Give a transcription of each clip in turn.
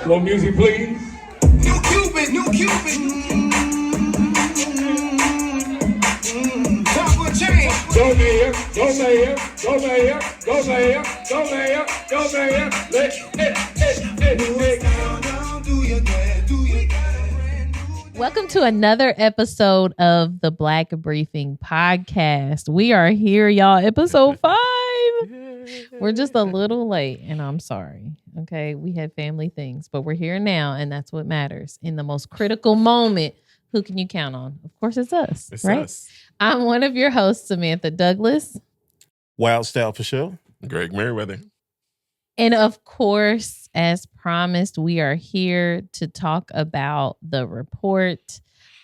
Little music, please. New Cupid, new Cupid. Top of chain. Go mayor, go mayor, go mayor, go mayor, go mayor, go mayor. Welcome to another episode of the Black Briefing Podcast. We are here, y'all. Episode 5. We're just a little late, and I'm sorry. Okay, we had family things, but we're here now, and that's what matters. In the most critical moment, who can you count on? Of course, it's us. It's right? us. I'm one of your hosts, Samantha Douglas. Wild Style for sure. Greg Merriweather. And of course, as promised, we are here to talk about the report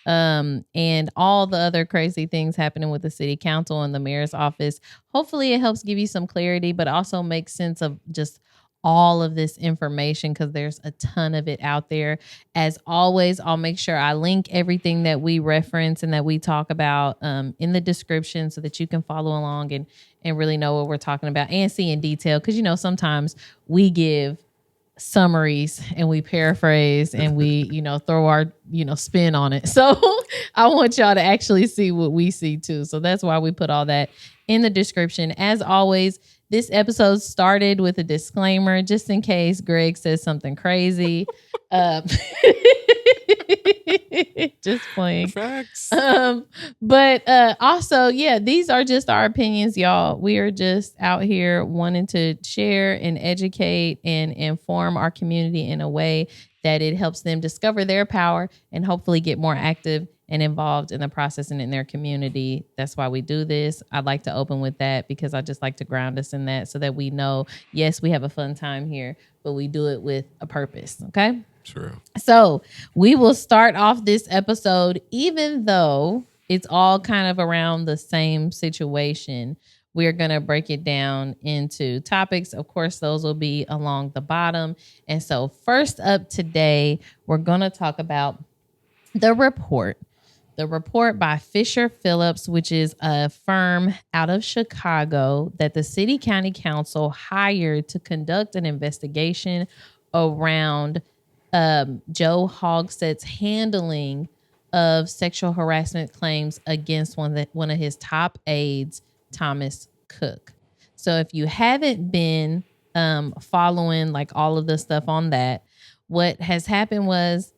and all the other crazy things happening with the city council and the mayor's office. Hopefully it helps give you some clarity, but also make sense of just all of this information because there's a ton of it out there. As always, I'll make sure I link everything that we reference and that we talk about in the description so that you can follow along and really know what we're talking about and see in detail. Because, you know, sometimes we give summaries and we paraphrase and we, throw our, spin on it. So I want y'all to actually see what we see too. So that's why we put all that in the description. As always, this episode started with a disclaimer just in case Greg says something crazy. Just playing. Facts. But also, yeah, these are just our opinions, y'all. We are just out here wanting to share and educate and inform our community in a way that it helps them discover their power and hopefully get more active and involved in the process and in their community. That's why we do this. I'd like to open with that because I just like to ground us in that so that we know, yes, we have a fun time here, but we do it with a purpose, okay? True. So we will start off this episode, even though it's all kind of around the same situation. We're going to break it down into topics. Of course, those will be along the bottom. And so first up today, we're going to talk about the report. The report by Fisher Phillips, which is a firm out of Chicago that the City County Council hired to conduct an investigation around Joe Hogstett's handling of sexual harassment claims against one of his top aides, Thomas Cook. So if you haven't been following like all of the stuff on that, what has happened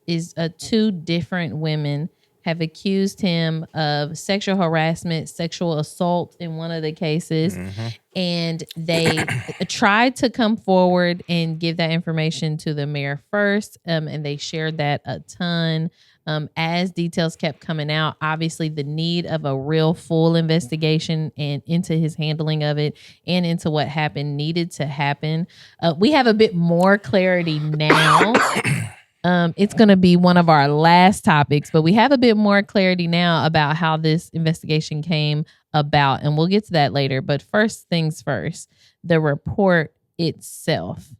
is two different women have accused him of sexual harassment, sexual assault in one of the cases. Mm-hmm. And they tried to come forward and give that information to the mayor first. And they shared that a ton. As details kept coming out, obviously the need of a real full investigation and into his handling of it and into what happened needed to happen. We have a bit more clarity now. It's going to be one of our last topics, but we have a bit more clarity now about how this investigation came about, and we'll get to that later. But first things first, the report itself.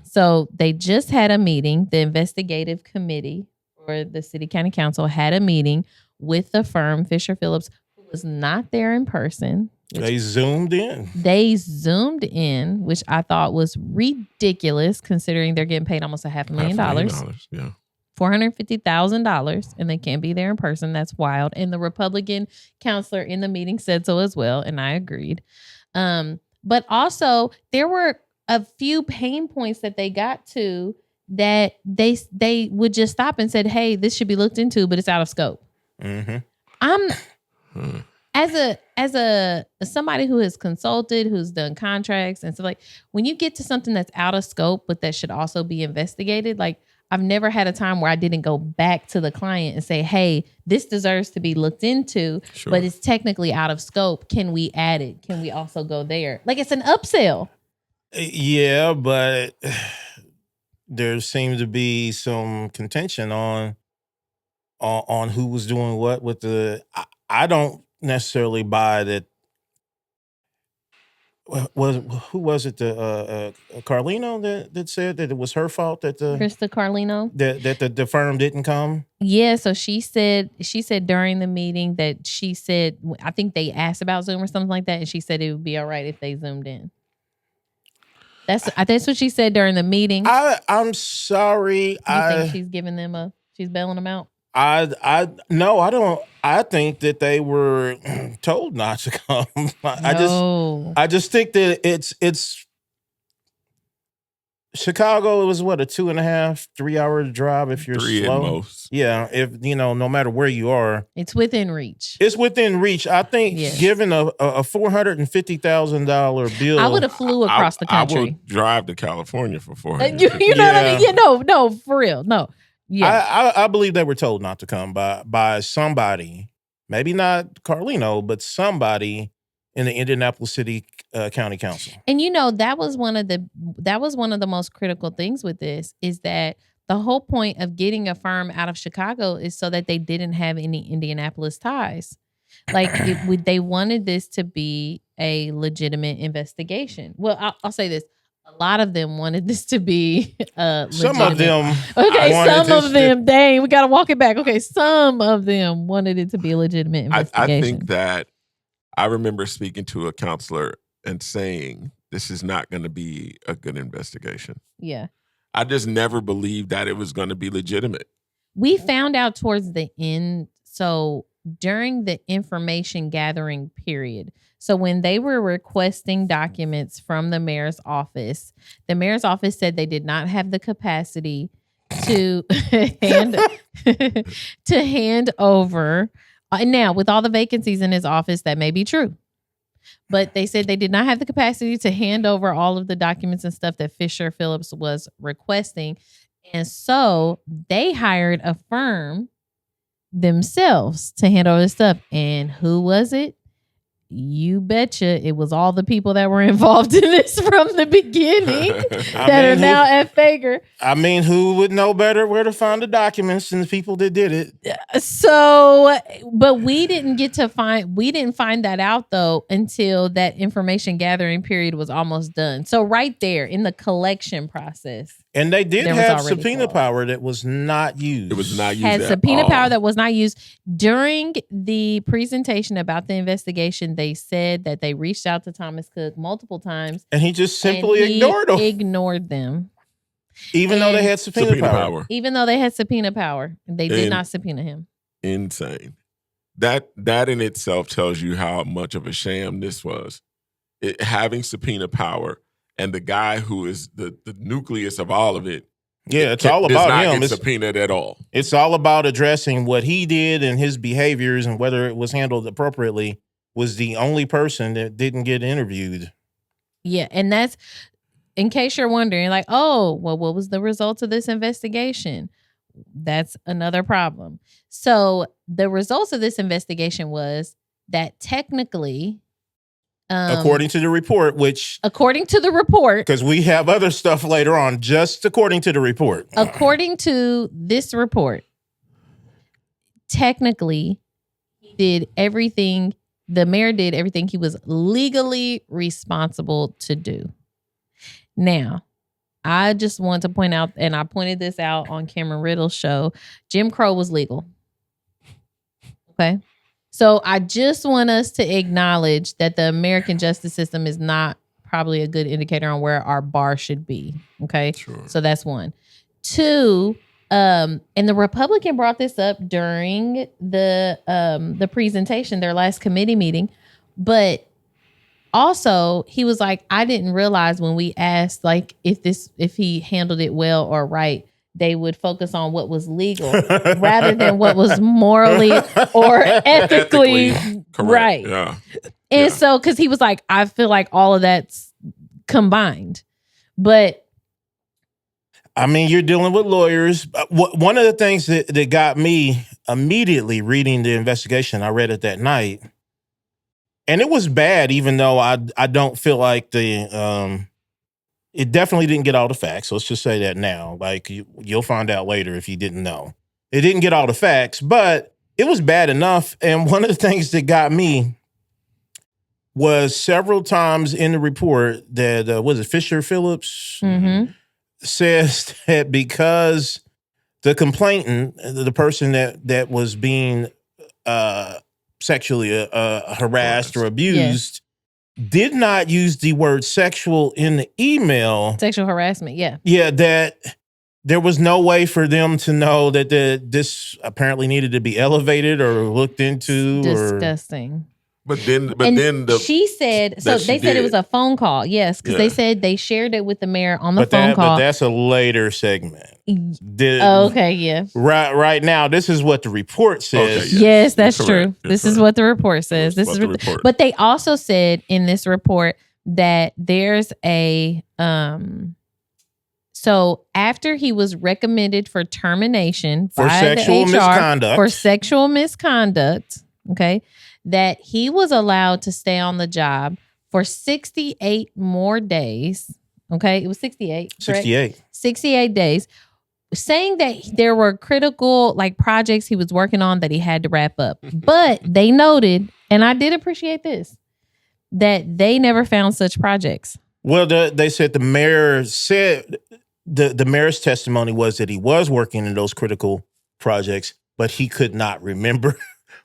So they just had a meeting. The investigative committee for the City County Council had a meeting with the firm Fisher Phillips, who was not there in person. They zoomed in. Which I thought was ridiculous considering they're getting paid almost $500,000. Yeah. $450,000, and they can't be there in person. That's wild. And the Republican counselor in the meeting said so as well, and I agreed. But also, there were a few pain points that they got to that they would just stop and said, hey, this should be looked into, but it's out of scope. Mm-hmm. As somebody who has consulted, who's done contracts and stuff, like when you get to something that's out of scope, but that should also be investigated, like I've never had a time where I didn't go back to the client and say, hey, this deserves to be looked into, Sure. But it's technically out of scope. Can we add it? Can we also go there? Like it's an upsell. Yeah, but there seems to be some contention on who was doing what with the. I don't necessarily buy that. Who was it? The Carlino that said that it was her fault that Krista Carlino that the firm didn't come. Yeah, so she said during the meeting that she said, I think they asked about Zoom or something like that, and she said it would be all right if they Zoomed in. That's what she said during the meeting. I'm sorry. You think she's giving them she's bailing them out? No, I don't. I think that they were told not to come. I just think that it's Chicago. It was what, a 2.5, 3 hour drive if you're 3 slow. at most. Yeah, if no matter where you are, it's within reach. It's within reach. I think given a $450,000 bill, I would have flew across the country. I would drive to California for $450,000. You know what I mean? Yeah, no, for real, no. Yeah, I believe they were told not to come by somebody, maybe not Carlino, but somebody in the Indianapolis City County Council. And that was one of the most critical things with this, is that the whole point of getting a firm out of Chicago is so that they didn't have any Indianapolis ties. Like they wanted this to be a legitimate investigation. Well, I'll say this. A lot of them wanted this to be legitimate. Some of them. Okay, some of them. Dang, we got to walk it back. Okay, some of them wanted it to be a legitimate investigation. I think that I remember speaking to a counselor and saying, this is not going to be a good investigation. Yeah. I just never believed that it was going to be legitimate. We found out towards the end. So during the information gathering period, so when they were requesting documents from the mayor's office said they did not have the capacity to hand over. Now, with all the vacancies in his office, that may be true. But they said they did not have the capacity to hand over all of the documents and stuff that Fisher Phillips was requesting. And so they hired a firm themselves to hand over the stuff. And who was it? You betcha it was all the people that were involved in this from the beginning are now at Fager. I mean, who would know better where to find the documents than the people that did it? So, but we didn't find that out though until that information gathering period was almost done. So right there in the collection process. And they did have subpoena power that was not used. It was not used. Had subpoena power that was not used. During the presentation about the investigation, they said that they reached out to Thomas Cook multiple times. And he just simply ignored them. Ignored them. Even though they had subpoena power. Even though they had subpoena power. They did not subpoena him. Insane. That in itself tells you how much of a sham this was. Having subpoena power. And the guy who is the nucleus of all of it, it's all about him. It's subpoenaed at all. It's all about addressing what he did and his behaviors, and whether it was handled appropriately. Was the only person that didn't get interviewed. Yeah, and that's in case you're wondering, like, oh, well, what was the results of this investigation? That's another problem. So the results of this investigation was that technically. According to the report, because we have other stuff later on, just according to the report. According to this report, technically, the mayor did everything he was legally responsible to do. Now, I just want to point out, and I pointed this out on Cameron Riddle's show, Jim Crow was legal. Okay. So I just want us to acknowledge that the American justice system is not probably a good indicator on where our bar should be. Okay. Sure. So that's one. Two, and the Republican brought this up during the presentation, their last committee meeting. But also he was like, I didn't realize when we asked like if he handled it well or right, they would focus on what was legal rather than what was morally or ethically correct. Right. Yeah. And so, because he was like, I feel like all of that's combined. But I mean, you're dealing with lawyers. One of the things that got me immediately reading the investigation, I read it that night, and it was bad, even though I don't feel like it definitely didn't get all the facts. Let's just say that now. Like, you'll find out later if you didn't know. It didn't get all the facts, but it was bad enough. And one of the things that got me was several times in the report that, was it Fisher Phillips? Mm-hmm. Says that because the complainant, the person that was being sexually harassed or abused, did not use the word sexual in the email. Sexual harassment, yeah. Yeah, that there was no way for them to know that this apparently needed to be elevated or looked into. Disgusting. But then she said, so they said it was a phone call. Yes, because they said they shared it with the mayor on the phone call. But that's a later segment. Okay, yeah. Right now, this is what the report says. Okay, yes, that's true. This is what the report says. This is the report. But they also said in this report that there's a so after he was recommended for termination for by sexual the HR misconduct. For sexual misconduct, okay, that he was allowed to stay on the job for 68 more days. Okay, it was 68. 68. Correct? 68 days. Saying that there were critical projects he was working on that he had to wrap up. But they noted, and I did appreciate this, that they never found such projects. Well, they said the mayor said the mayor's testimony was that he was working in those critical projects, but he could not remember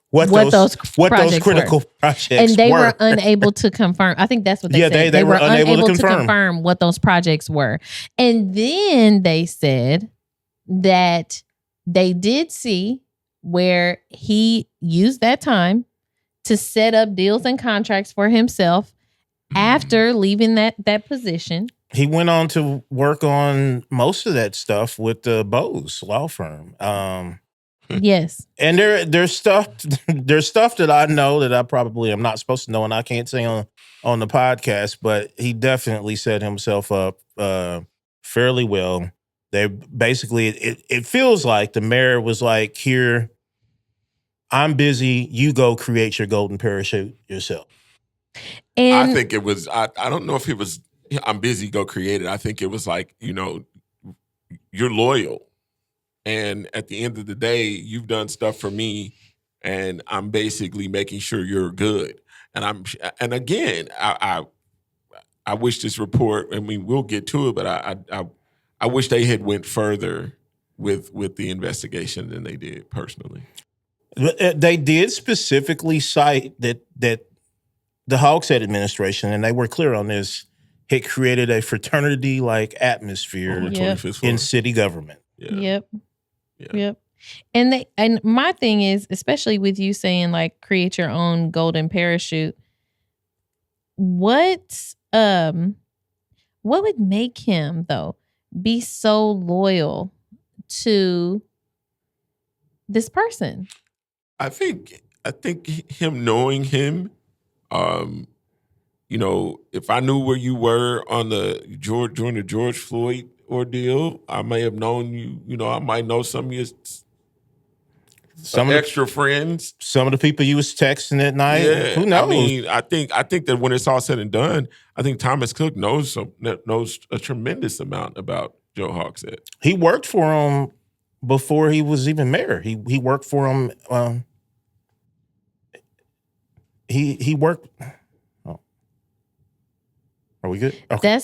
what those critical projects and they were unable to confirm. I think that's what they said. They were unable to confirm what those projects were. And then they said that they did see where he used that time to set up deals and contracts for himself after leaving that position. He went on to work on most of that stuff with the Bose law firm. Yes. And there's stuff that I know that I probably am not supposed to know and I can't say on the podcast, but he definitely set himself up fairly well. They basically it feels like the mayor was like, here, I'm busy, you go create your golden parachute yourself. And I think it was I don't know if it was I'm busy, go create it. I think it was like, you're loyal. And at the end of the day, you've done stuff for me, and I'm basically making sure you're good. And again, I wish this report. I mean, we'll get to it, but I wish they had went further with the investigation than they did personally. They did specifically cite that the Hogshead administration, and they were clear on this, had created a fraternity-like atmosphere in city government. Yeah. Yep. And my thing is, especially with you saying create your own golden parachute, what would make him though be so loyal to this person? I think him knowing him, if I knew where you were on during the George Floyd ordeal, I may have known you. I might know some of your extra friends. Some of the people you was texting at night. Yeah. Who knows? I mean, I think that when it's all said and done, I think Thomas Cook knows a tremendous amount about Joe Hogshead. He worked for him before he was even mayor. He worked for him. He worked. Are we good? Okay.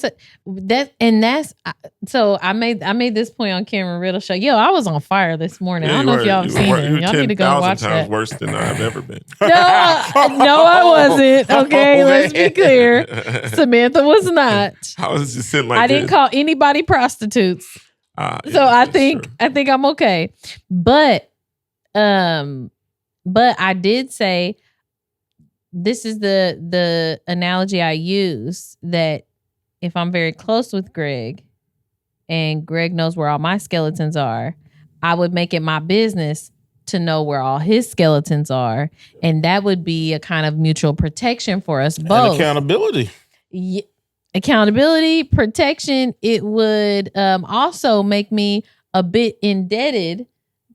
So I made this point on Cameron Ridle show. Yo, I was on fire this morning. I don't know if y'all have seen it. Y'all need to go watch that. 10,000 times worse than I've ever been. No, I wasn't. Okay, let's be clear. Samantha was not. I was just sitting like I didn't call anybody prostitutes. So I think I'm okay. But I did say, this is the analogy I use, that if I'm very close with Greg and Greg knows where all my skeletons are, I would make it my business to know where all his skeletons are. And that would be a kind of mutual protection for us both. And accountability. Yeah. Accountability, protection. It would also make me a bit indebted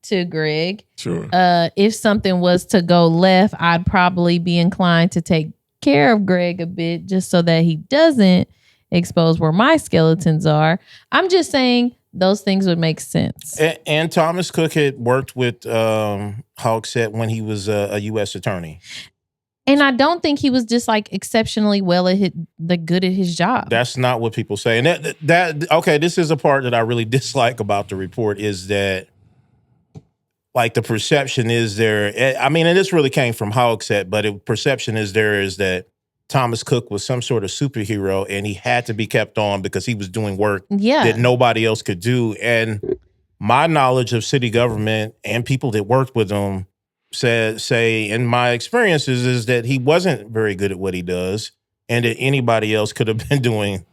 to Greg. Sure. If something was to go left, I'd probably be inclined to take care of Greg a bit just so that he doesn't expose where my skeletons are. I'm just saying those things would make sense. And Thomas Cook had worked with Hogshead when he was a U.S. attorney. And I don't think he was just exceptionally good at his job. That's not what people say. And that this is a part that I really dislike about the report, is that the perception is there. I mean, and this really came from Hogshead, but perception is there is that Thomas Cook was some sort of superhero and he had to be kept on because he was doing work Yeah. that nobody else could do. And my knowledge of city government and people that worked with him say in my experiences is that he wasn't very good at what he does and that anybody else could have been doing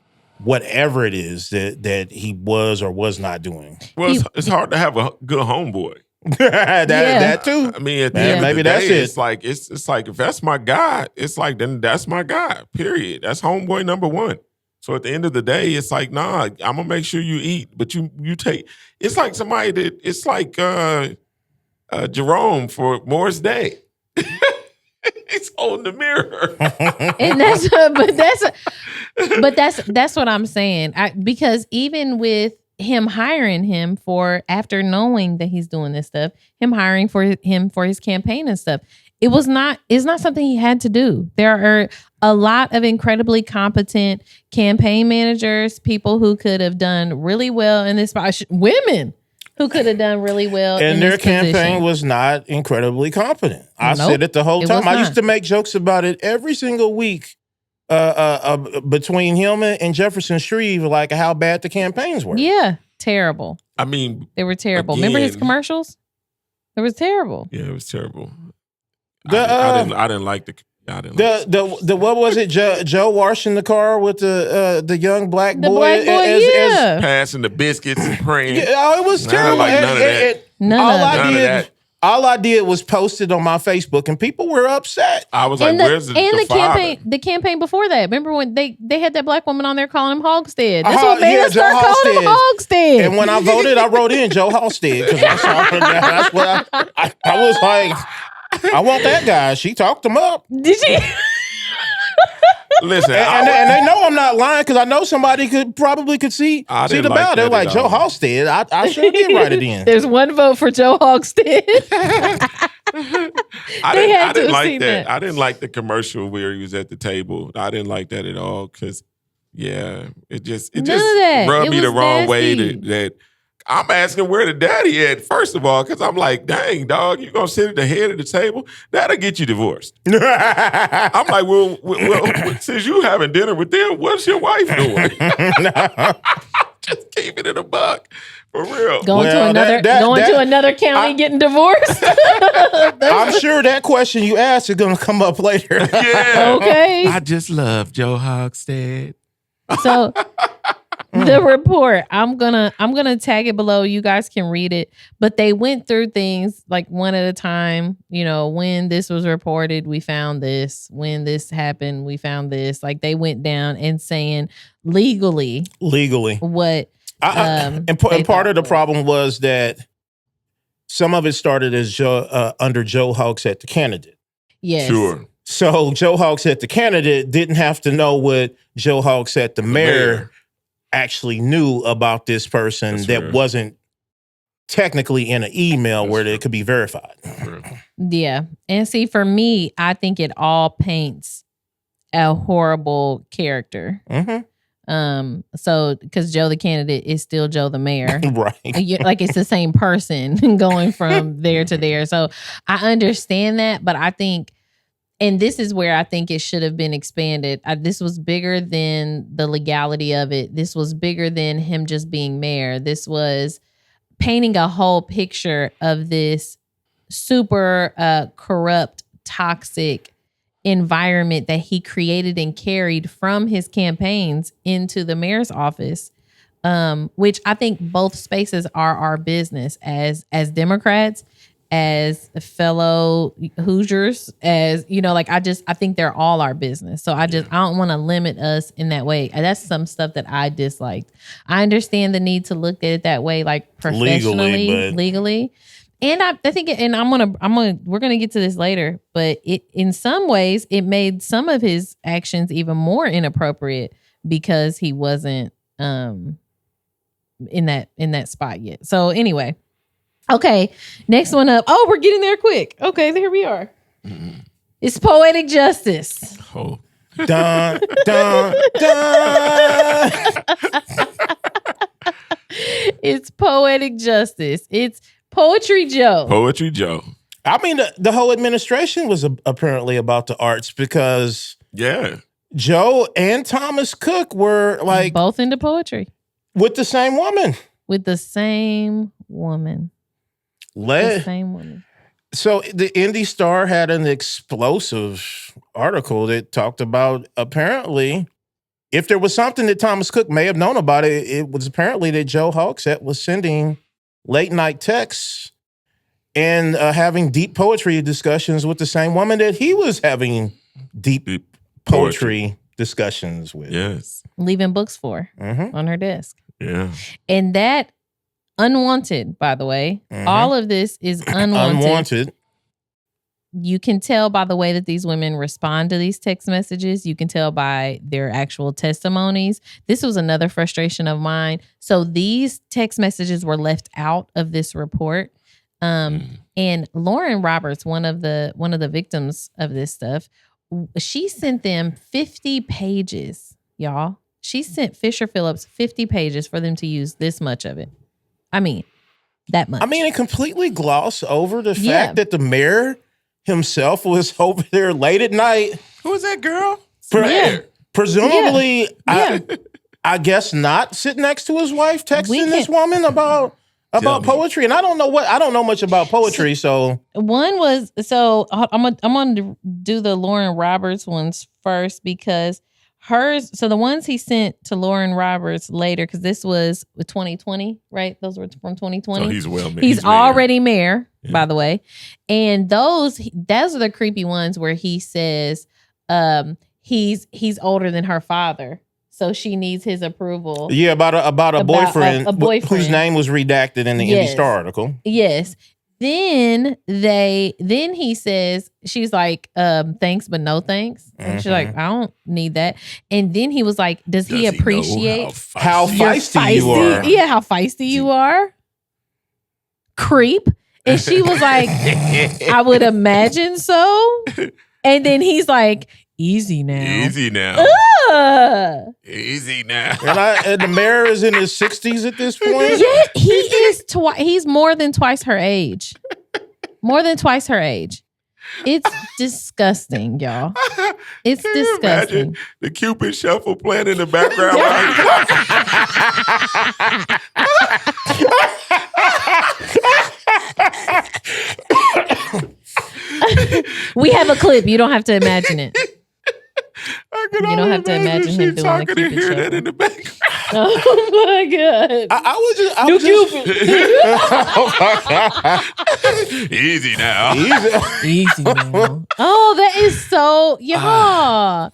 whatever it is that he was or was not doing. Well, it's hard to have a good homeboy. that too. I mean, at the Man, end maybe of the that's day, it. it's like if that's my guy, it's like then that's my guy. Period. That's homeboy number one. So at the end of the day, it's like, nah, I'm gonna make sure you eat, but you take. It's like somebody that it's like Jerome for Morris Day. He's holding the mirror, And that's what I'm saying. Because even with him hiring him for, after knowing that he's doing this stuff, him hiring for him for his campaign and stuff, it's not something he had to do. There are a lot of incredibly competent campaign managers, people who could have done really well in this, women who could have done really well and in their this campaign position. was not incredibly competent. I Nope, said it the whole it time. was I not. used to make jokes about it every single week between him and Jefferson Shreve, like how bad the campaigns were. Yeah, terrible. I mean, They were terrible. Remember his again- commercials? It was terrible. yeah, it was terrible. The, I didn't like the. I didn't like the what was it? Joe washing the car with the young black The boy. black boy, yeah. passing the biscuits and praying. Oh, it was I didn't terrible. like none of that. None all of I it. None of did, that. all I did was post it on my Facebook, and people were upset. I was like, And the, where's the campaign, father? the campaign before that. Remember when they had that black woman on there calling him Hogstead? That's Uh-huh, what made yeah, us start Joe calling him Hogstead. And when I voted, I wrote in Joe Halstead because I saw her. That's what I was like. I want that guy. She talked him up. Did she? Listen, And they know I'm not lying because I know somebody could see I the didn't like ballot. They're that like, at Joe all. Halstead. I sure did write it in. There's one vote for Joe Hogstead. I They had to didn't have like seen that. that. I didn't like the commercial where he was at the table. I didn't like that at all because, yeah, it just None of that. rubbed It me the was wrong way nasty. that I'm asking where the daddy at, first of all, because I'm like, dang, dog, you going to sit at the head of the table? That'll get you divorced. I'm like, well, since you having dinner with them, what's your wife doing? Just keep it in a buck. For real. Going Well, to another county getting divorced. I'm sure that question you asked is going to come up later. Yeah. Okay. I just love Joe Hogstead. So the report, I'm gonna tag it below. You guys can read it. But they went through things like one at a time. You know, when this was reported, we found this. When this happened, we found this. Like they went down and saying legally what. And they part thought of the was. problem was that some of it started as under Joe Hogsett, the candidate. Yes. Sure. So Joe Hogsett, the candidate, didn't have to know what Joe Hogsett, the mayor, actually knew about this person. That's that fair. wasn't technically in an email That's where fair. it could be verified. Yeah. And see, for me, I think it all paints a horrible character. Mm-hmm. So because Joe the candidate is still Joe the mayor. Right. Like it's the same person going from there to there. So I understand that, but I think, and this is where I think it should have been expanded. This was bigger than the legality of it. This was bigger than him just being mayor. This was painting a whole picture of this super corrupt, toxic environment that he created and carried from his campaigns into the mayor's office, which I think both spaces are our business as Democrats, as fellow Hoosiers, as you know, like I think they're all our business. So I don't want to limit us in that way. That's some stuff that I disliked. I understand the need to look at it that way, like professionally, legally. And I think, and we're gonna get to this later, but it in some ways it made some of his actions even more inappropriate because he wasn't in that spot yet. So anyway, okay, next one up. Oh, we're getting there quick. Okay, there we are. It's Poetic Justice. Oh. Dun, dun, dun. It's Poetic Justice. It's Poetry Joe. Poetry Joe. I mean, the whole administration was apparently about the arts because Yeah. Joe and Thomas Cook were like both into poetry with the same woman. with the same woman. The same woman. So the Indy Star had an explosive article that talked about apparently if there was something that Thomas Cook may have known about it, it was apparently that Joe Hogsett was sending late night texts and having deep poetry discussions with the same woman that he was having deep poetry discussions with. Yes. Leaving books for on her desk. Yeah. And that unwanted, by the way. All of this is unwanted. You can tell by the way that these women respond to these text messages. You can tell by their actual testimonies. This was another frustration of mine. So these text messages were left out of this report. And Lauren Roberts, one of the victims of this stuff, she sent them 50 pages, y'all. She sent Fisher Phillips 50 pages for them to use this much of it. I mean, that much. I mean, it completely glossed over the fact that the mayor himself was over there late at night. Who is that girl? Presumably, I guess not sitting next to his wife, texting this woman about poetry. And I don't know much about poetry. So one was, I'm gonna do the Lauren Roberts ones first because hers. So the ones he sent to Lauren Roberts later, because this was 2020, right? Those were from 2020. So he's well. He's already mayor, by the way. And those are the creepy ones where he says he's older than her father. So she needs his approval. Yeah, about a boyfriend, whose name was redacted in the Indy Star article. Yes. Then he says, she's like, thanks, but no thanks. And she's like, I don't need that. And then he was like, does he appreciate how feisty you are? Yeah, how feisty you are. Creep. And she was like, I would imagine so. And then he's like, easy now. Easy now. Easy now. And the mayor is in his 60s at this point. Yeah, he is. He's more than twice her age. More than twice her age. It's disgusting, y'all. It's disgusting. Imagine the Cupid shuffle playing in the background. We have a clip. You don't have to imagine it. You don't have to imagine him doing the Cupid hear shuffle. that in the background. Oh my God. I was just Easy now. Easy now. Oh, that is so I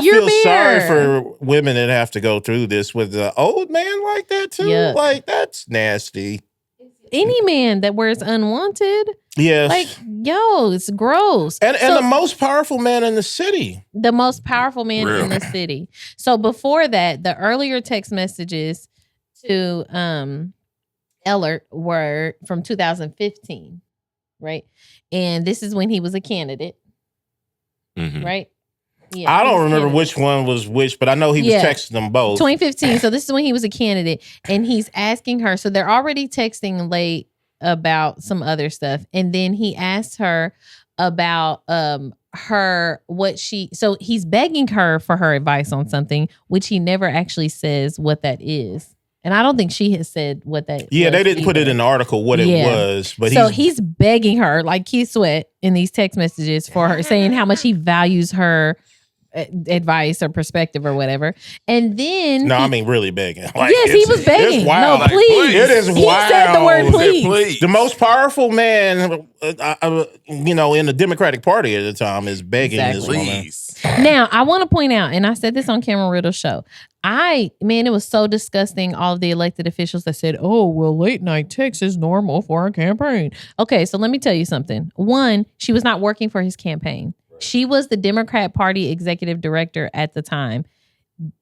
You're feel sorry mayor. for women that have to go through this with an old man like that too. Yeah. Like that's nasty. Any man that wears unwanted, Yes. like, it's gross. And the most powerful man in the city. The most powerful man in the city. So before that, the earlier text messages to Ellert were from 2015, right? And this is when he was a candidate, right? Yeah, I don't remember which one was which, but I know he was texting them both. 2015. So this is when he was a candidate, and he's asking her. So they're already texting late about some other stuff, and then he asked her about so he's begging her for her advice on something, which he never actually says what that is. And I don't think she has said what that Yeah, was they didn't either. put it in the article what it was. But so he's begging her, like Keith Sweat in these text messages, for her, saying how much he values her advice or perspective or whatever. And then really begging. Like, yes, he was begging. Wild. No, please. It is he wild. said the word please. The most powerful man, in the Democratic Party at the time is begging this woman. Now, I want to point out, and I said this on Cameron Riddle's show, it was so disgusting, all of the elected officials that said, oh, well, late night text is normal for a campaign. Okay, so let me tell you something. One, she was not working for his campaign. She was the Democrat Party executive director at the time.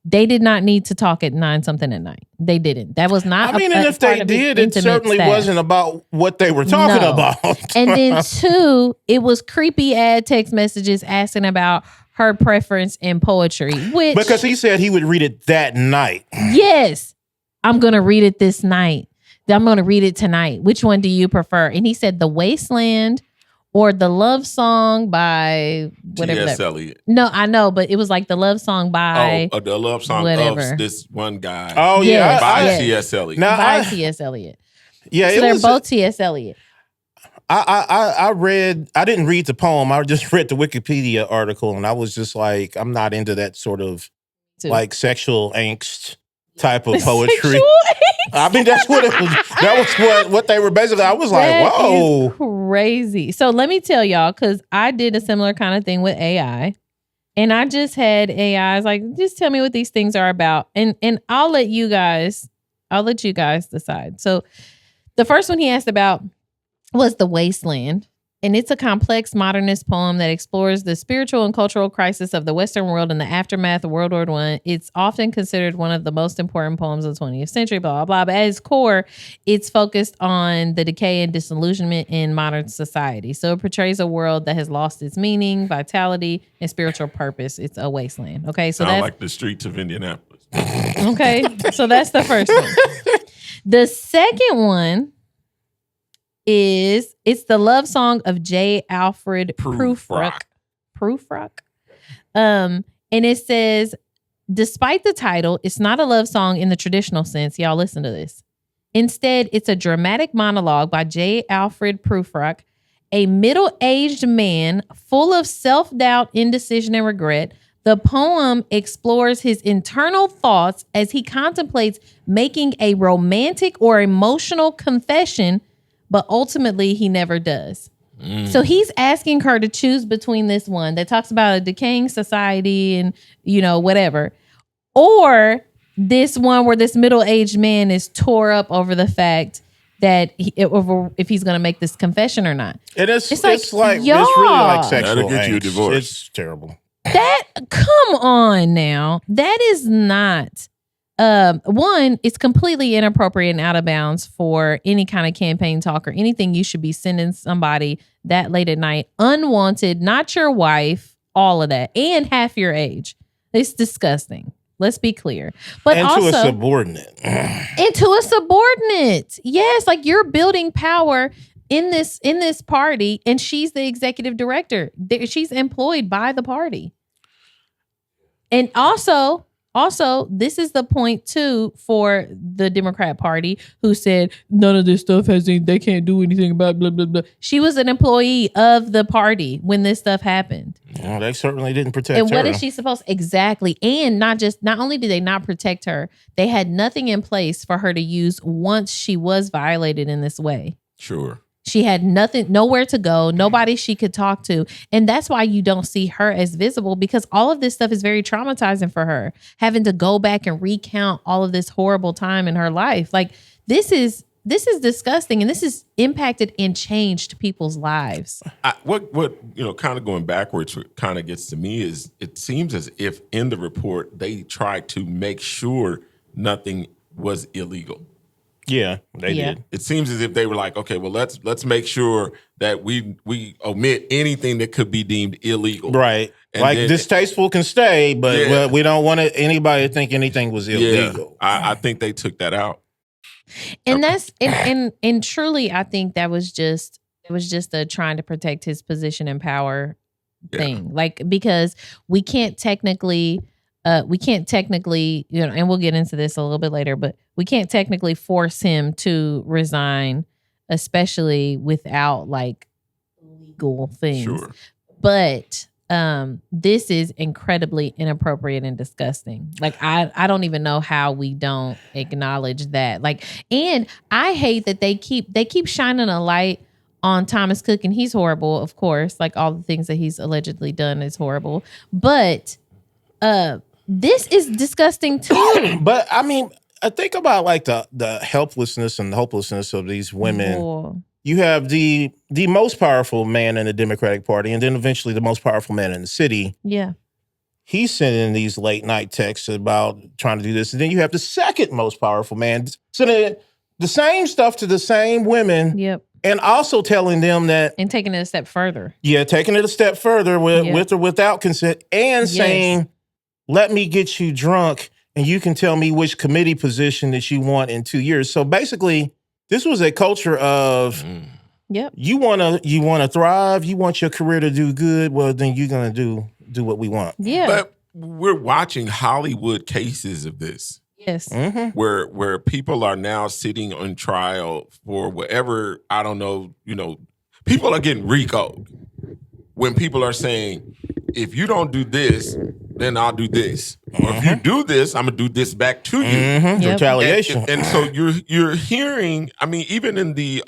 They did not need to talk at 9-something at night. They didn't. That was not. And if they did, it certainly wasn't about what they were talking about. And then two, it was creepy ad text messages asking about her preference in poetry, which because he said he would read it that night. Yes, I'm gonna read it this night. I'm gonna read it tonight. Which one do you prefer? And he said The Wasteland or the love song by whatever T.S. that. Eliot. No, I know, but it was like the love song by The love song whatever. of this one guy. Oh Yes, yeah, by yes. T.S. Eliot. Now, by T.S. Eliot. yeah, So it they're was both T.S. Eliot. I read. I didn't read the poem. I just read the Wikipedia article, and I was just like, I'm not into that sort of Too. like sexual angst type of poetry. Sexual I mean, that's what it was. That was what they were basically. I was like, That whoa. is crazy. So let me tell y'all, because I did a similar kind of thing with AI. And I just had AIs like, just tell me what these things are about. And I'll let you guys decide. So the first one he asked about was The Wasteland. And it's a complex modernist poem that explores the spiritual and cultural crisis of the Western world in the aftermath of World War I. It's often considered one of the most important poems of the 20th century, blah, blah, blah. But at its core, it's focused on the decay and disillusionment in modern society. So it portrays a world that has lost its meaning, vitality, and spiritual purpose. It's a wasteland. Okay, so Sound that's like the streets of Indianapolis. okay. So that's the first one. The second one it's the love song of J. Alfred Prufrock. And it says, despite the title, it's not a love song in the traditional sense. Y'all listen to this. Instead, it's a dramatic monologue by J. Alfred Prufrock, a middle-aged man full of self-doubt, indecision, and regret. The poem explores his internal thoughts as he contemplates making a romantic or emotional confession, but ultimately he never does. So he's asking her to choose between this one that talks about a decaying society and, whatever, or this one where this middle-aged man is tore up over the fact that if he's going to make this confession or not. And it's y'all, it's really like sexual That'll get you a angst. divorce. It's terrible. Come on now. That is not... one, it's completely inappropriate and out of bounds for any kind of campaign talk or anything you should be sending somebody that late at night, unwanted, not your wife, all of that, and half your age. It's disgusting. Let's be clear. But and also, to a subordinate. into a subordinate. Yes, like you're building power in this party, and she's the executive director. She's employed by the party. And also, this is the point too for the Democrat Party, who said none of this stuff they can't do anything about blah, blah, blah. She was an employee of the party when this stuff happened. Well, they certainly didn't protect and her. what is she supposed exactly? And not only did they not protect her, they had nothing in place for her to use once she was violated in this way. Sure. She had nowhere to go, nobody she could talk to. And that's why you don't see her as visible, because all of this stuff is very traumatizing for her, having to go back and recount all of this horrible time in her life. Like this is disgusting, and this has impacted and changed people's lives. What kind of going backwards, what kind of gets to me is it seems as if in the report they tried to make sure nothing was illegal. Yeah, they did. It seems as if they were like, okay, well, let's make sure that we omit anything that could be deemed illegal. Right. And like then, distasteful can stay, but we don't want anybody to think anything was illegal. I think they took that out. And that's and truly, I think that was just a trying to protect his position and power thing. Like, because we can't technically, and we'll get into this a little bit later, but we can't technically force him to resign, especially without like legal things. Sure. But this is incredibly inappropriate and disgusting. Like I don't even know how we don't acknowledge that. Like, and I hate that they keep shining a light on Thomas Cook, and he's horrible, of course. Like all the things that he's allegedly done is horrible. But this is disgusting too. But I mean, I think about like the helplessness and the hopelessness of these women. Oh. You have the most powerful man in the Democratic Party, and then eventually the most powerful man in the city. Yeah. He's sending these late night texts about trying to do this. And then you have the second most powerful man sending the same stuff to the same women. Yep. And also telling them that. And taking it a step further. Yeah, taking it a step further with or without consent, and saying, let me get you drunk and you can tell me which committee position that you want in 2 years. So basically, this was a culture of Yep. You wanna thrive. You want your career to do good. Well, then you're gonna do what we want. Yeah. But we're watching Hollywood cases of this. Yes. Mm-hmm. Where people are now sitting on trial for whatever, I don't know, people are getting RICO'd when people are saying, if you don't do this, then I'll do this. Or if you do this, I'm gonna do this back to you. Yep. Retaliation. And so you're hearing, I mean, even in the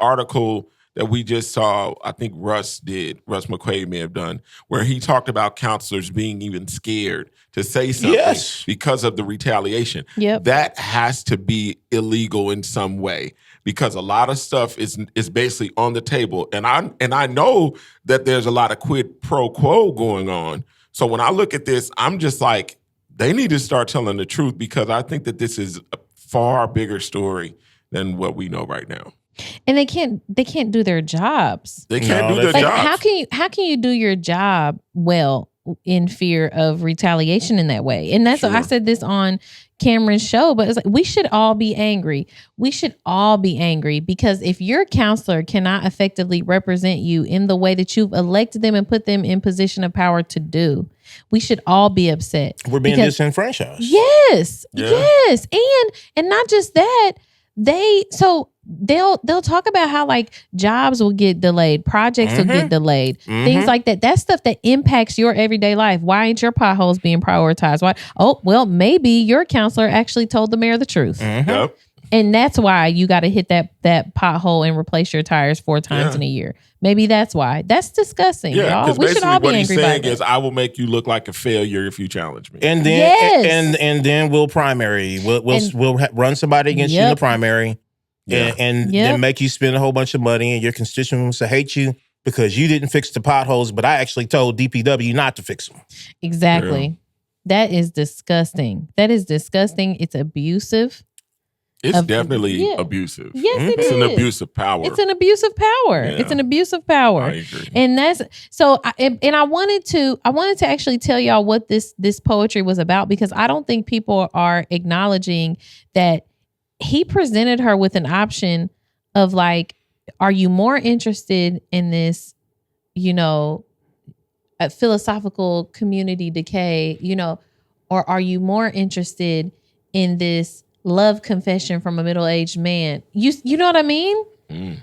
article that we just saw, I think Russ McQuaid may have done, where he talked about counselors being even scared to say something because of the retaliation. Yep. That has to be illegal in some way, because a lot of stuff is basically on the table. And I know that there's a lot of quid pro quo going on. So when I look at this, I'm just like, they need to start telling the truth, because I think that this is a far bigger story than what we know right now. And they can't do their jobs. They can't do their Like, jobs. how can you do your job well in fear of retaliation in that way? And that's what I said this on Cameron's show, but it's like, we should all be angry. We should all be angry, because if your counselor cannot effectively represent you in the way that you've elected them and put them in position of power to do, we should all be upset. We're being disenfranchised. Yes. Yes. And not just that, they'll talk about how like jobs will get delayed, projects will get delayed, things like that. That's stuff that impacts your everyday life. Why ain't your potholes being prioritized? Why? Oh, well, maybe your counselor actually told the mayor the truth. Yep. And that's why you got to hit that pothole and replace your tires 4 times in a year. Maybe that's why. That's disgusting, y'all. We should all be angry about that. Is I will make you look like a failure if you challenge me. And then and then we'll primary. We'll run somebody against you in the primary. And then make you spend a whole bunch of money, and your constituents will hate you because you didn't fix the potholes, but I actually told DPW not to fix them. Exactly. Yeah. That is disgusting. That is disgusting. It's abusive. It's definitely abusive. Yes, it is. It's an abuse of power. It's an abuse of power. Yeah. It's an abuse of power. I agree. And that's so. I wanted to actually tell y'all what this poetry was about, because I don't think people are acknowledging that he presented her with an option of like, are you more interested in this, a philosophical community decay, or are you more interested in this love confession from a middle-aged man? You know what I mean?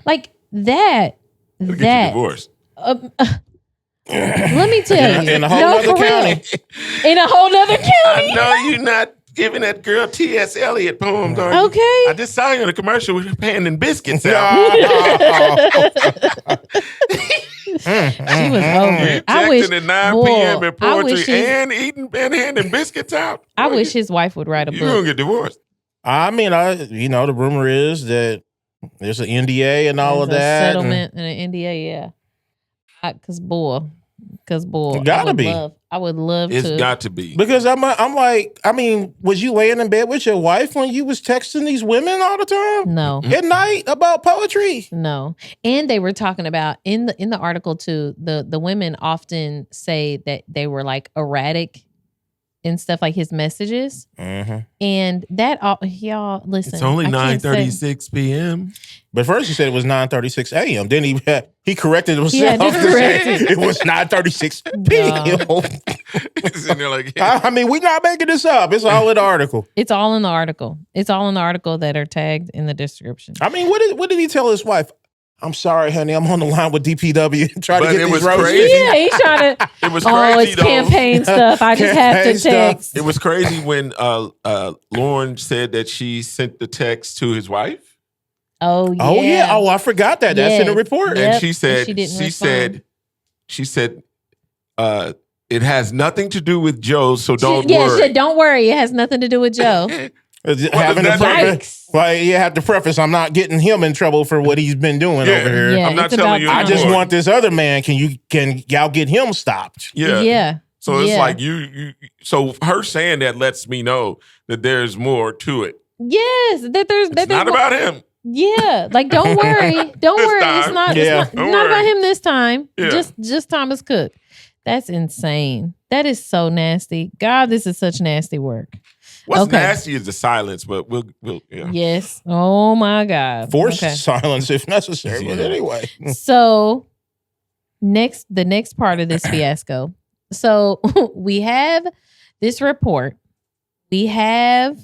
Like that. Get you divorced. Let me tell you, in a whole other county. In a whole other county. I know you're not giving that girl T.S. Eliot poems, are you? Okay. I just saw you in a commercial with handing biscuits out. She was over it. I wish at 9 p.m. in I wish poetry and eating and handing biscuits out. I wish his wife would write a You're gonna book. get divorced. I mean, the rumor is that there's an NDA and all of There's a that. settlement and an NDA, yeah. Because boy, Gotta be. I would love It's to. got to be. Because I'm like, I mean, was you laying in bed with your wife when you was texting these women all the time? No. At night about poetry? No. And they were talking about in the article too, the women often say that they were like erratic and stuff, like his messages. And that y'all listen. It's only I can't say- 9:36 p.m. But first you said it was 9:36 a.m. Then he corrected himself. Yeah, to correct say it was 9:36 p.m. Sitting there like, I mean, we're not making this up. It's all in the article. It's all in the article. It's all in the article that are tagged in the description. I mean, what did he tell his wife? I'm sorry, honey. I'm on the line with DPW trying But to get it these was roses. crazy. Yeah, he's trying to. It was Oh, crazy it's though. campaign stuff. I just have Campaign to stuff. text. It was crazy when Lauren said that she sent the text to his wife, Oh yeah. Oh yeah. Oh, I forgot that. That's in the Yes. report. Yep. and she said, she didn't respond. she said, it has nothing to do with Joe, so don't Yeah, worry. shit, don't worry. It has nothing to do with Joe. Having to that preface, well, you have to preface. I'm not getting him in trouble for what he's been doing Yeah. over here. Yeah, I'm not it's telling about you time. I just anymore. want this other man. Can y'all get him stopped? Yeah. So it's Yeah. like so her saying that lets me know that there's more to it. Yes, that there's It's not about him. Yeah, like don't worry, don't This worry. time. It's not. Yeah. It's not, Don't not about worry. him this time. Yeah. Just Thomas Cook. That's insane. That is so nasty. God, this is such nasty work. What's Okay. nasty is the silence, but we'll yeah. Yes. Oh my God. Forced Okay. silence if necessary. But Yeah. anyway. So the next part of this fiasco. So we have this report. We have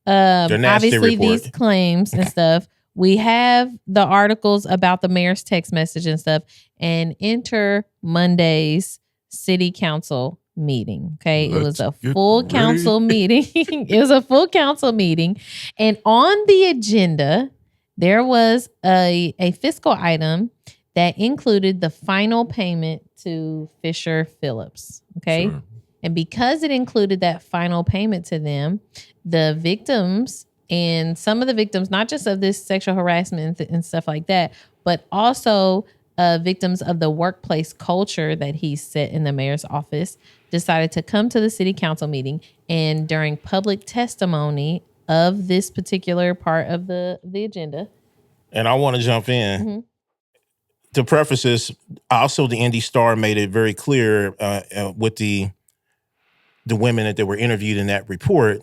nasty obviously report. these claims and stuff. We have the articles about the mayor's text message and stuff, and enter Monday's city council meeting. Okay. It was a Let's get full ready. council meeting. It was a full council meeting. And on the agenda, there was a fiscal item that included the final payment to Fisher Phillips. Okay. Sure. And because it included that final payment to them, the victims and some of the victims, not just of this sexual harassment and stuff like that, but also victims of the workplace culture that he set in the mayor's office, decided to come to the city council meeting. And during public testimony of this particular part of the agenda. And I want to jump in. Mm-hmm. To preface this, also the Indy Star made it very clear with the women that they were interviewed in that report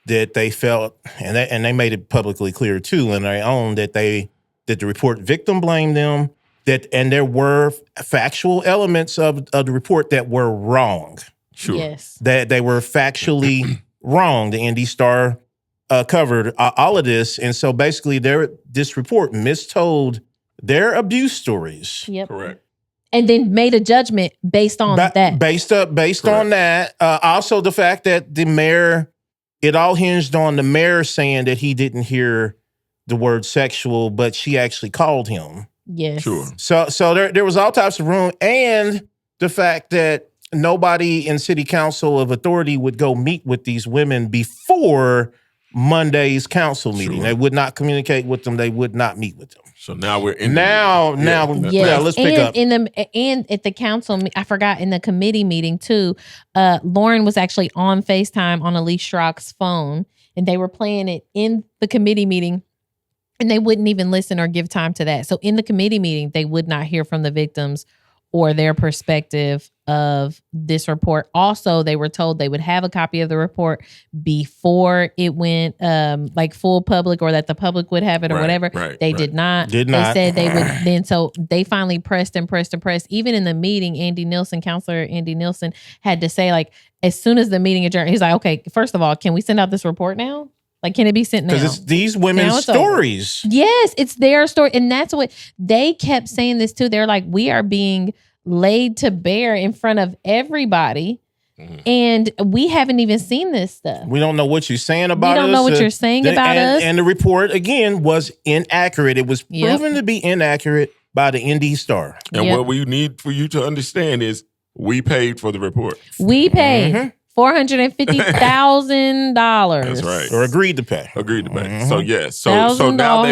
that they felt, and they made it publicly clear too, in their own, that the report victim blamed them, and there were factual elements of the report that were wrong. Sure. Yes. That they were factually wrong. The Indy Star covered all of this, and so basically, this report mistold their abuse stories. Yep. Correct. And then made a judgment based on that. Based on that. Also, the fact that the mayor, it all hinged on the mayor saying that he didn't hear the word sexual, but she actually called him. Yes. Sure. So there was all types of room, and the fact that nobody in city council of authority would go meet with these women before Monday's council meeting. Sure. They would not communicate with them. They would not meet with them. So now we're in Now, Yes. let's pick up. And at the council, I forgot, in the committee meeting too, Lauren was actually on FaceTime on Elise Schrock's phone, and they were playing it in the committee meeting, and they wouldn't even listen or give time to that. So in the committee meeting, they would not hear from the victims or their perspective of this report. Also, they were told they would have a copy of the report before it went like full public, or that the public would have it or whatever. They did not. They said they would then. So they finally pressed. Even in the meeting, Counselor Andy Nielsen had to say, like, as soon as the meeting adjourned, he's like, okay, first of all, can we send out this report now? Like, can it be sent now? Because it's these women's stories. Yes, it's their story. And that's what they kept saying this too. They're like, we are being laid to bear in front of everybody. And we haven't even seen this stuff. We don't know what you're saying about us. We don't know what you're saying about us. And the report, again, was inaccurate. It was proven to be inaccurate by the Indy Star. And what we need for you to understand is we paid for the report. We paid $450,000. That's right. Or agreed to pay. So yes. So now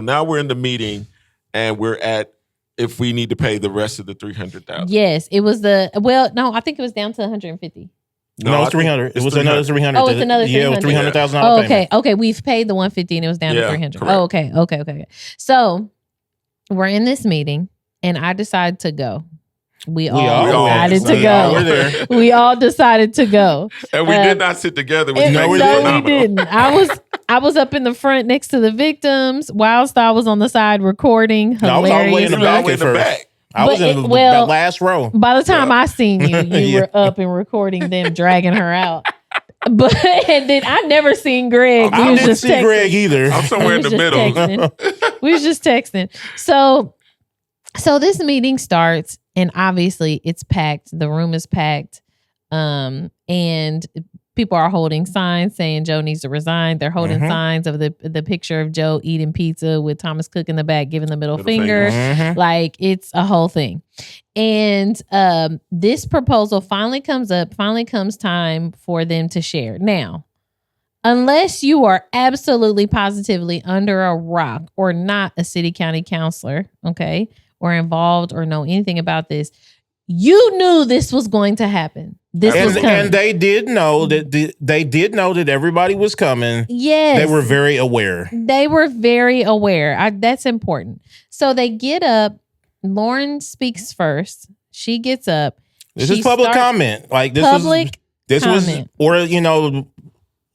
now we're in the meeting, and we're at, if we need to pay the rest of the $300,000. Yes, it was I think it was down to 150. No, it's 300. It was another 300. Oh, it's another 300. Yeah, $300,000 Oh, payment. okay. We've paid the 150 and it was down to 300. Correct. Oh, okay. So we're in this meeting, and I decided to go. We all decided to go. We're there. We all decided to go. And we did not sit together. Which No, we didn't. I was up in the front next to the victims, whilst I was on the side recording. No, I was all the way in the back at first. I was in the last row. By the time I seen you, you were up and recording them dragging her out. But and then I never seen Greg. I didn't see Greg either. I'm somewhere in the middle. We was just texting. So this meeting starts, and obviously it's packed. The room is packed. And people are holding signs saying Joe needs to resign. They're holding signs of the picture of Joe eating pizza with Thomas Cook in the back, giving the middle finger. Like, it's a whole thing. And this proposal finally comes time for them to share. Now, unless you are absolutely positively under a rock or not a city county councilor, okay, or involved or know anything about this, you knew this was going to happen. This was coming. And they did know that everybody was coming. Yes. They were very aware. That's important. So they get up. Lauren speaks first. She gets up. This is public comment. Like, this public was, comment. or, you know,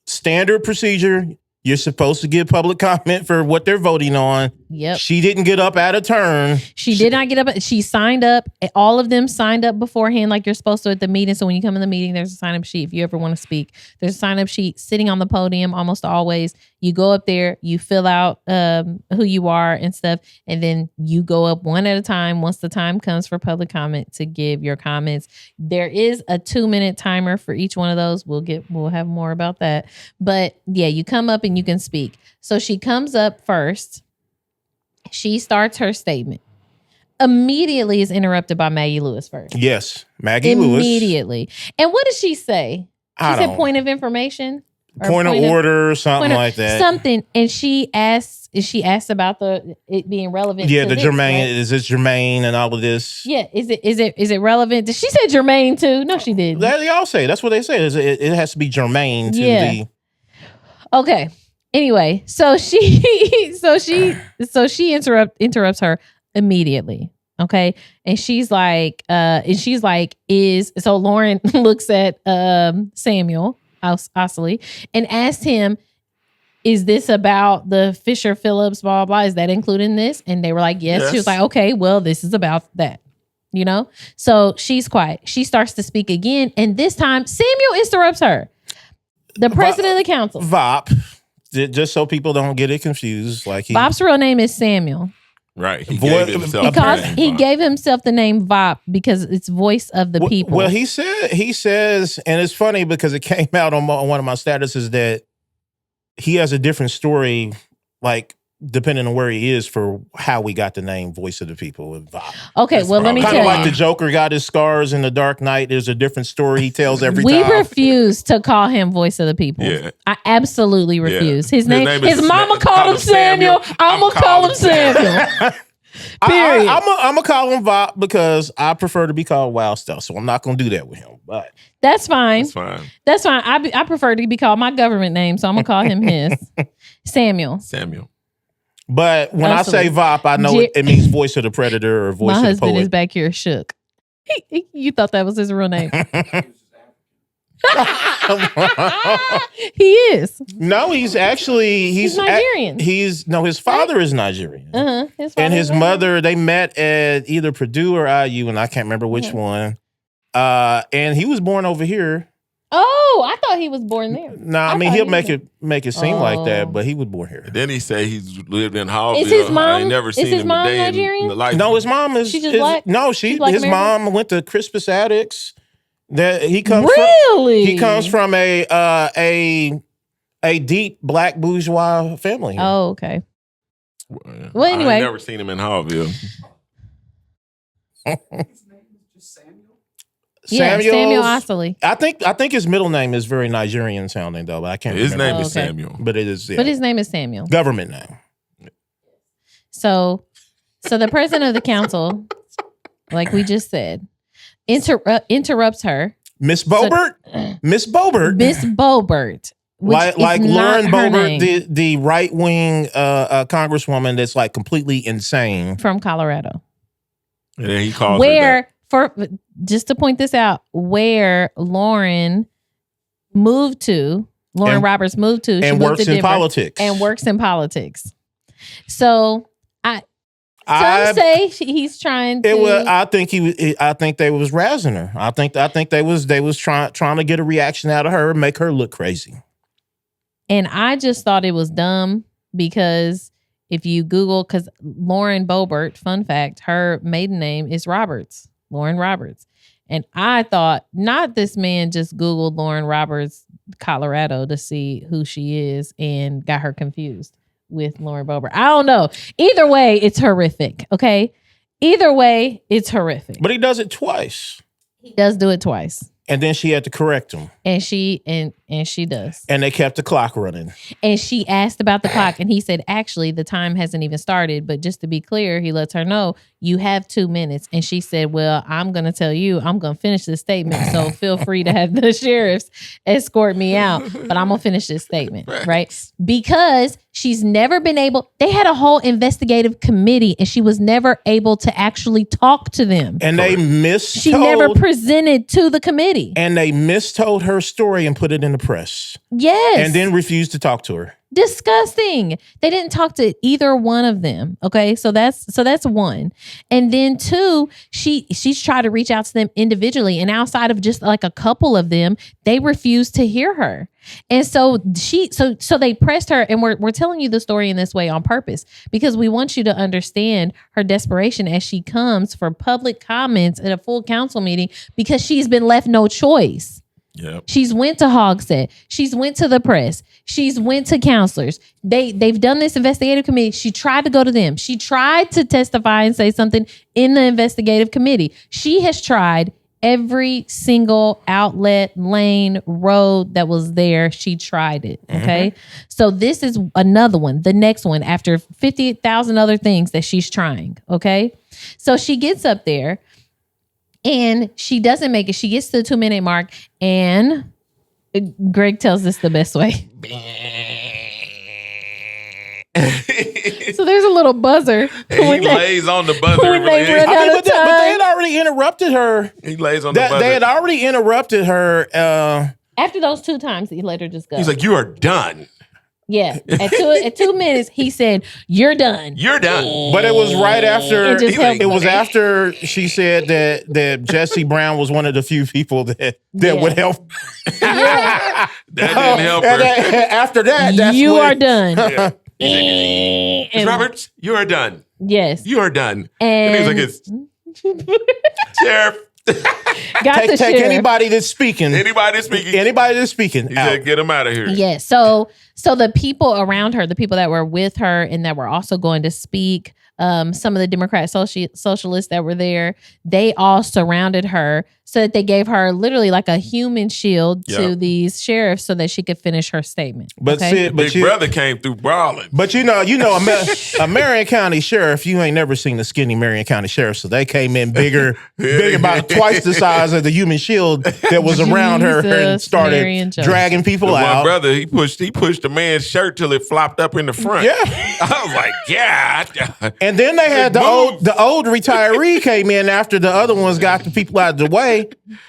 standard procedure. You're supposed to give public comment for what they're voting on. Yep. She didn't get up out of turn. She did not get up. She signed up. All of them signed up beforehand like you're supposed to at the meeting. So when you come in the meeting, there's a sign-up sheet. If you ever want to speak, there's a sign-up sheet sitting on the podium almost always. You go up there, you fill out who you are and stuff, and then you go up one at a time once the time comes for public comment to give your comments. There is a 2-minute timer for each one of those. We'll have more about that. But yeah, you come up and you can speak. So she comes up first. She starts her statement. Immediately is interrupted by Maggie Lewis first. Yes, Maggie Lewis. Immediately. And what did she say? She said point of information? Point of order or something like that. Something. And she asked about it being relevant. Yeah, to the this, germane. right? Is this germane and all of this? Yeah. Is it relevant? She said germane too. No, she didn't. They all say. That's what they say. It has to be germane to the. Okay. Anyway, so she interrupts her immediately. Okay. And she's like, so Lauren looks at Samuel Osley and asked him, is this about the Fisher Phillips, blah, blah, blah? Is that included in this? And they were like, yes. She was like, okay, well, this is about that. You know? So she's quiet. She starts to speak again. And this time Samuel interrupts her. The president of the council. V.O.P. Just so people don't get it confused. V.O.P.'s real name is Samuel. Right. He gave himself the name V.O.P. because it's voice of the people. Well, he says, and it's funny because it came out on one of my statuses that he has a different story, like depending on where he is for how we got the name Voice of the People with V.O.P. Okay, well, let me tell you. Kind of like the Joker got his scars in The Dark Knight. There's a different story he tells every time. We refuse to call him Voice of the People. Yeah. I absolutely refuse. His mama called him Samuel. I'm going to call him Samuel. Period. I'm going to call him V.O.P. because I prefer to be called Wild Stuff, so I'm not going to do that with him. But That's fine. That's fine. I prefer to be called my government name, so I'm going to call him his. Samuel. But when I say V.O.P., I know it means voice of the predator or voice of the poet. My husband is back here shook. You thought that was his real name. He is. No, he's Nigerian. His father is Nigerian. And his mother, they met at either Purdue or IU, and I can't remember which one. And he was born over here. Oh, I thought he was born there. No, I mean he'll make it seem like that, but he was born here. And then he said he's lived in Howville. Is his mom? I ain't never seen him a day Nigerian? in the life. No, his mom is. She just black? No, She's black his American? mom went to Crispus Attucks. That he comes really. He comes from a deep black bourgeois family. Oh, okay. Well, anyway, I ain't never seen him in Howville. Samuel Osley. I think his middle name is very Nigerian sounding though, but I can't remember. His name is Samuel. But it is But his name is Samuel. Government name. So the president of the council, like we just said, interrupts her. Miss Boebert? Miss Boebert. Miss Boebert. Like Lauren Boebert, the right-wing congresswoman that's like completely insane. From Colorado. And then he calls her that. Just to point this out, where Lauren Roberts moved to, and works in politics. And works in politics. So some say he's trying to. I think they was razzing her. I think they was trying to get a reaction out of her and make her look crazy. And I just thought it was dumb because if you Google, because Lauren Boebert, fun fact, her maiden name is Roberts. Lauren Roberts. And I thought, not this man just Googled Lauren Roberts, Colorado to see who she is and got her confused with Lauren Boebert. I don't know. Either way, it's horrific. Okay. Either way, it's horrific. But he does it twice. He does do it twice. And then she had to correct him. And she does. And they kept the clock running. And she asked about the clock. And he said, actually, the time hasn't even started. But just to be clear, he lets her know, you have 2 minutes. And she said, well, I'm going to tell you, I'm going to finish this statement. So feel free to have the sheriffs escort me out. But I'm going to finish this statement. Right? Because she's never been able. They had a whole investigative committee and she was never able to actually talk to them. And they She never presented to the committee. And they mistold her story and put it in the press. Yes. And then refused to talk to her. Disgusting. They didn't talk to either one of them. Okay. So that's one. And then two, she's tried to reach out to them individually. And outside of just like a couple of them, they refused to hear her. And so so they pressed her, and we're telling you the story in this way on purpose because we want you to understand her desperation as she comes for public comments at a full council meeting because she's been left no choice. Yep. She's went to Hogsett. She's went to the press. She's went to counselors. They've done this investigative committee. She tried to go to them. She tried to testify and say something in the investigative committee. She has tried every single outlet, lane, road that was there. She tried it. Okay. So this is another one, the next one after 50,000 other things that she's trying. Okay. So she gets up there. And she doesn't make it. She gets to the 2-minute mark, and Greg tells us the best way. So there's a little buzzer. He lays on the buzzer. When they run I mean, out but of they time. had already interrupted her. He lays on the buzzer. They had already interrupted her. After those 2 times, he let her just go. He's like, you are done. Yeah. At 2 minutes, he said, "You're done." You're done. But it was right after. And just held It was them. after she said that Jesse Brown was one of the few people that would help. Yeah. That didn't help And her. after that, that's You when- are done. Yeah. Ms. And- Roberts, you are done. Yes. You are done. And he was like, it's Sheriff. got the Take sheriff. anybody that's speaking. Anybody speaking. Anybody that's speaking. He out. said, get him out of here. Yeah. So the people around her, the people that were with her and that were also going to speak, some of the Democrat socialists that were there, they all surrounded her so that they gave her literally like a human shield to these sheriffs so that she could finish her statement. But okay? see, Big brother came through brawling. But a Marion County sheriff, you ain't never seen a skinny Marion County sheriff, so they came in bigger about twice the size of the human shield that was around her and Jesus, Marion started Jones. dragging people My out. brother, he pushed the man's shirt till it flopped up in the front. Yeah. I was like, yeah. And then they had the old retiree came in after the other ones got the people out of the way,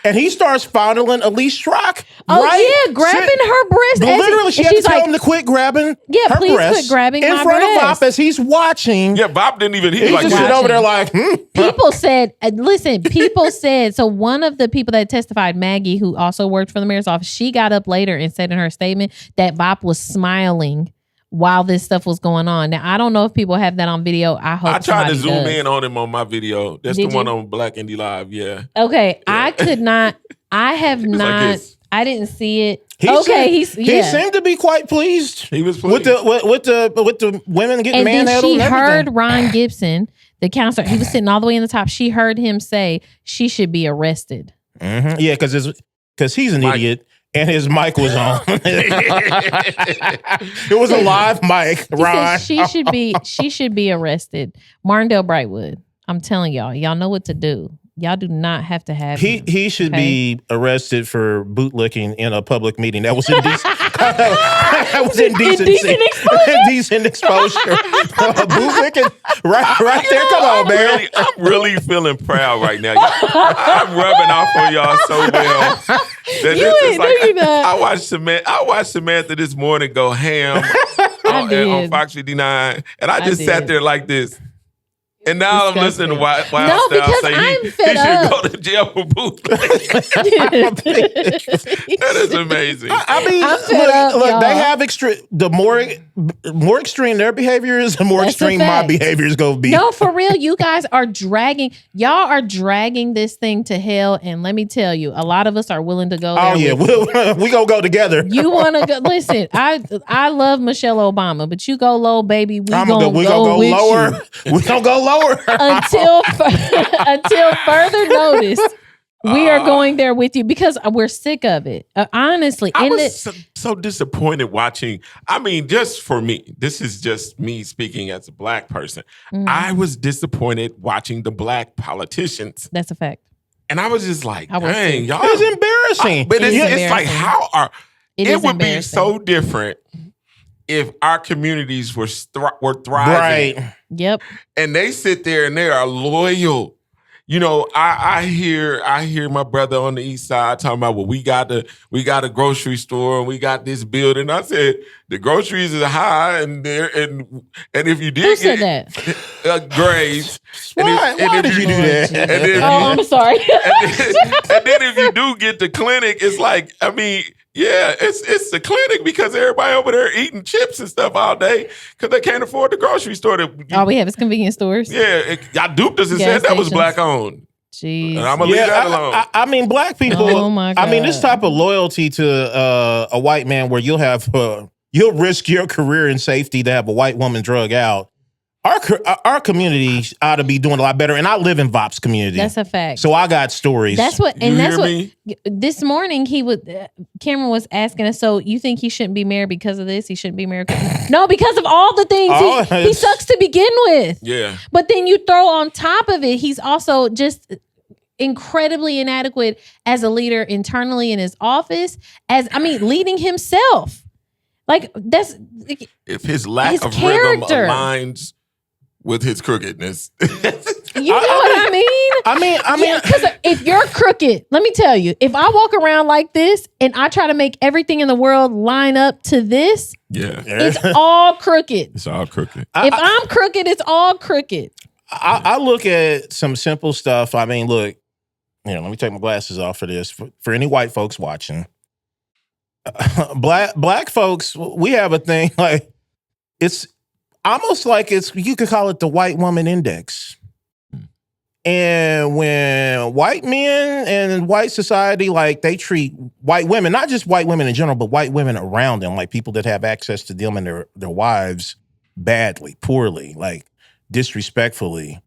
and he starts fondling Elise Schrock. Oh right? yeah, grabbing her breast. Literally, she had to tell him to quit grabbing Yeah, her please quit breast grabbing in my front of breast. Vop as he's watching. Yeah, Bob didn't even. He He was just like, sit yeah. over there like, People said, listen, people said, so one of the people that testified, Maggie, who also worked for the mayor's office, she got up later and said in her statement that Vop was smiling while this stuff was going on. Now, I don't know if people have that on video. I hope I tried to zoom does. in on him on my video. That's Did the one you? on Black Indie Live. Yeah. Okay, I could not, I have was like not, this. I didn't see it. he He seemed to be quite pleased. He was with pleased. the women getting And then manhandled. she and heard everything. Ron Gibson, the counselor, he was sitting all the way in the top. She heard him say she should be arrested. Mhm. Yeah, because he's an Mike. idiot. And his mic was on. It was a live mic, He Ron. said she should be arrested. Martindale Brightwood. I'm telling y'all know what to do. Y'all do not have to have him, He should okay? be arrested for bootlicking in a public meeting. That was indecent. That was indecency. Indecent exposure? Indecent exposure. Bootlicking right there. Come on, man. I'm really feeling proud right now. I'm rubbing off on y'all so well. That You this is ain't, no, you not. I watched Samantha this morning go ham on did. Fox 59, and I just I sat did. there like this. And now I'm listening to Wild No, Style because say I'm he fed should up. go to jail for bootlegging. That is amazing. I mean, I'm fed up, look, y'all. they have the more extreme their behavior is, the more That's a extreme my fact. behavior is going to be. No, for real, you guys are dragging this thing to hell. And let me tell you, a lot of us are willing to go there. Oh yeah, with we gonna go together. you want to go? Listen, I love Michelle Obama, but you go low, baby. We gonna go with lower. you. We gonna go lower. until further notice. We are going there with you because we're sick of it. Honestly, I and was so disappointed watching. I mean, just for me, this is just me speaking as a black person. I was disappointed watching the black politicians. that's a fact. And I was just like, I was dang, too. y'all. It's embarrassing. But it's embarrassing. like, how are It it is would be embarrassing. so different if our communities were thriving. Right. Yep. And they sit there and they are loyal. you know, I hear my brother on the east side talking about, well, we got a grocery store and we got this building. I said the groceries is high and if you did Who said that? grades. Why did you do that? I'm sorry. and then if you do get the clinic, it's like, I mean, yeah, it's the clinic because everybody over there eating chips and stuff all day because they can't afford the grocery store. All we have is convenience stores. Yeah, y'all duped us and Gas said that was stations. black owned. Jeez. And I'm gonna leave that alone. I mean, black people. Oh my God. I mean, this type of loyalty to a white man, where you'll risk your career and safety to have a white woman drug out. Our community ought to be doing a lot better. And I live in V.O.P's community. That's a fact. So I got stories. That's what. You And that's hear what. me? This morning Cameron was asking us. So you think he shouldn't be married because of this? He shouldn't be married. No, because of all the things he sucks to begin with. Yeah. But then you throw on top of it, he's also just incredibly inadequate as a leader internally in his office. Leading himself. Like that's If his lack his of character. rhythm aligns with his crookedness. You know what I mean? I mean, Because if you're crooked, let me tell you, if I walk around like this and I try to make everything in the world line up to this, Yeah. it's all crooked. It's all crooked. If I'm crooked, it's all crooked. I look at some simple stuff. I mean, look, let me take my glasses off for this. For any white folks watching, black folks, we have a thing like it's almost like you could call it the white woman index. And when white men and white society, like they treat white women, not just white women in general, but white women around them, like people that have access to them and their wives, badly, poorly, like disrespectfully,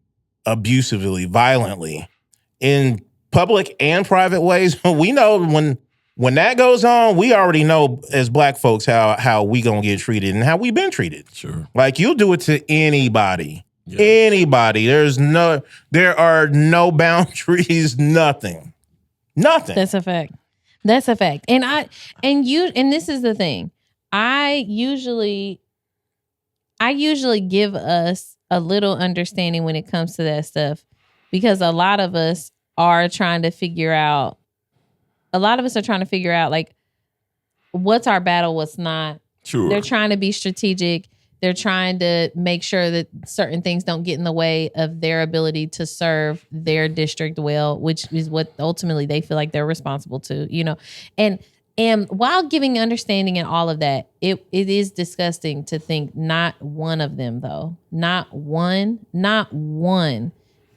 abusively, violently, in public and private ways. We know when that goes on, we already know as black folks how we gonna get treated and how we've been treated. Sure. Like you'll do it to anybody. Yeah. Anybody. There are no boundaries, nothing. That's a fact. That's a fact. And this is the thing. I usually give us a little understanding when it comes to that stuff because a lot of us are trying to figure out like what's our battle, what's not. Sure. They're trying to be strategic. They're trying to make sure that certain things don't get in the way of their ability to serve their district well, which is what ultimately they feel like they're responsible to, And while giving understanding and all of that, it is disgusting to think not one of them, though, not one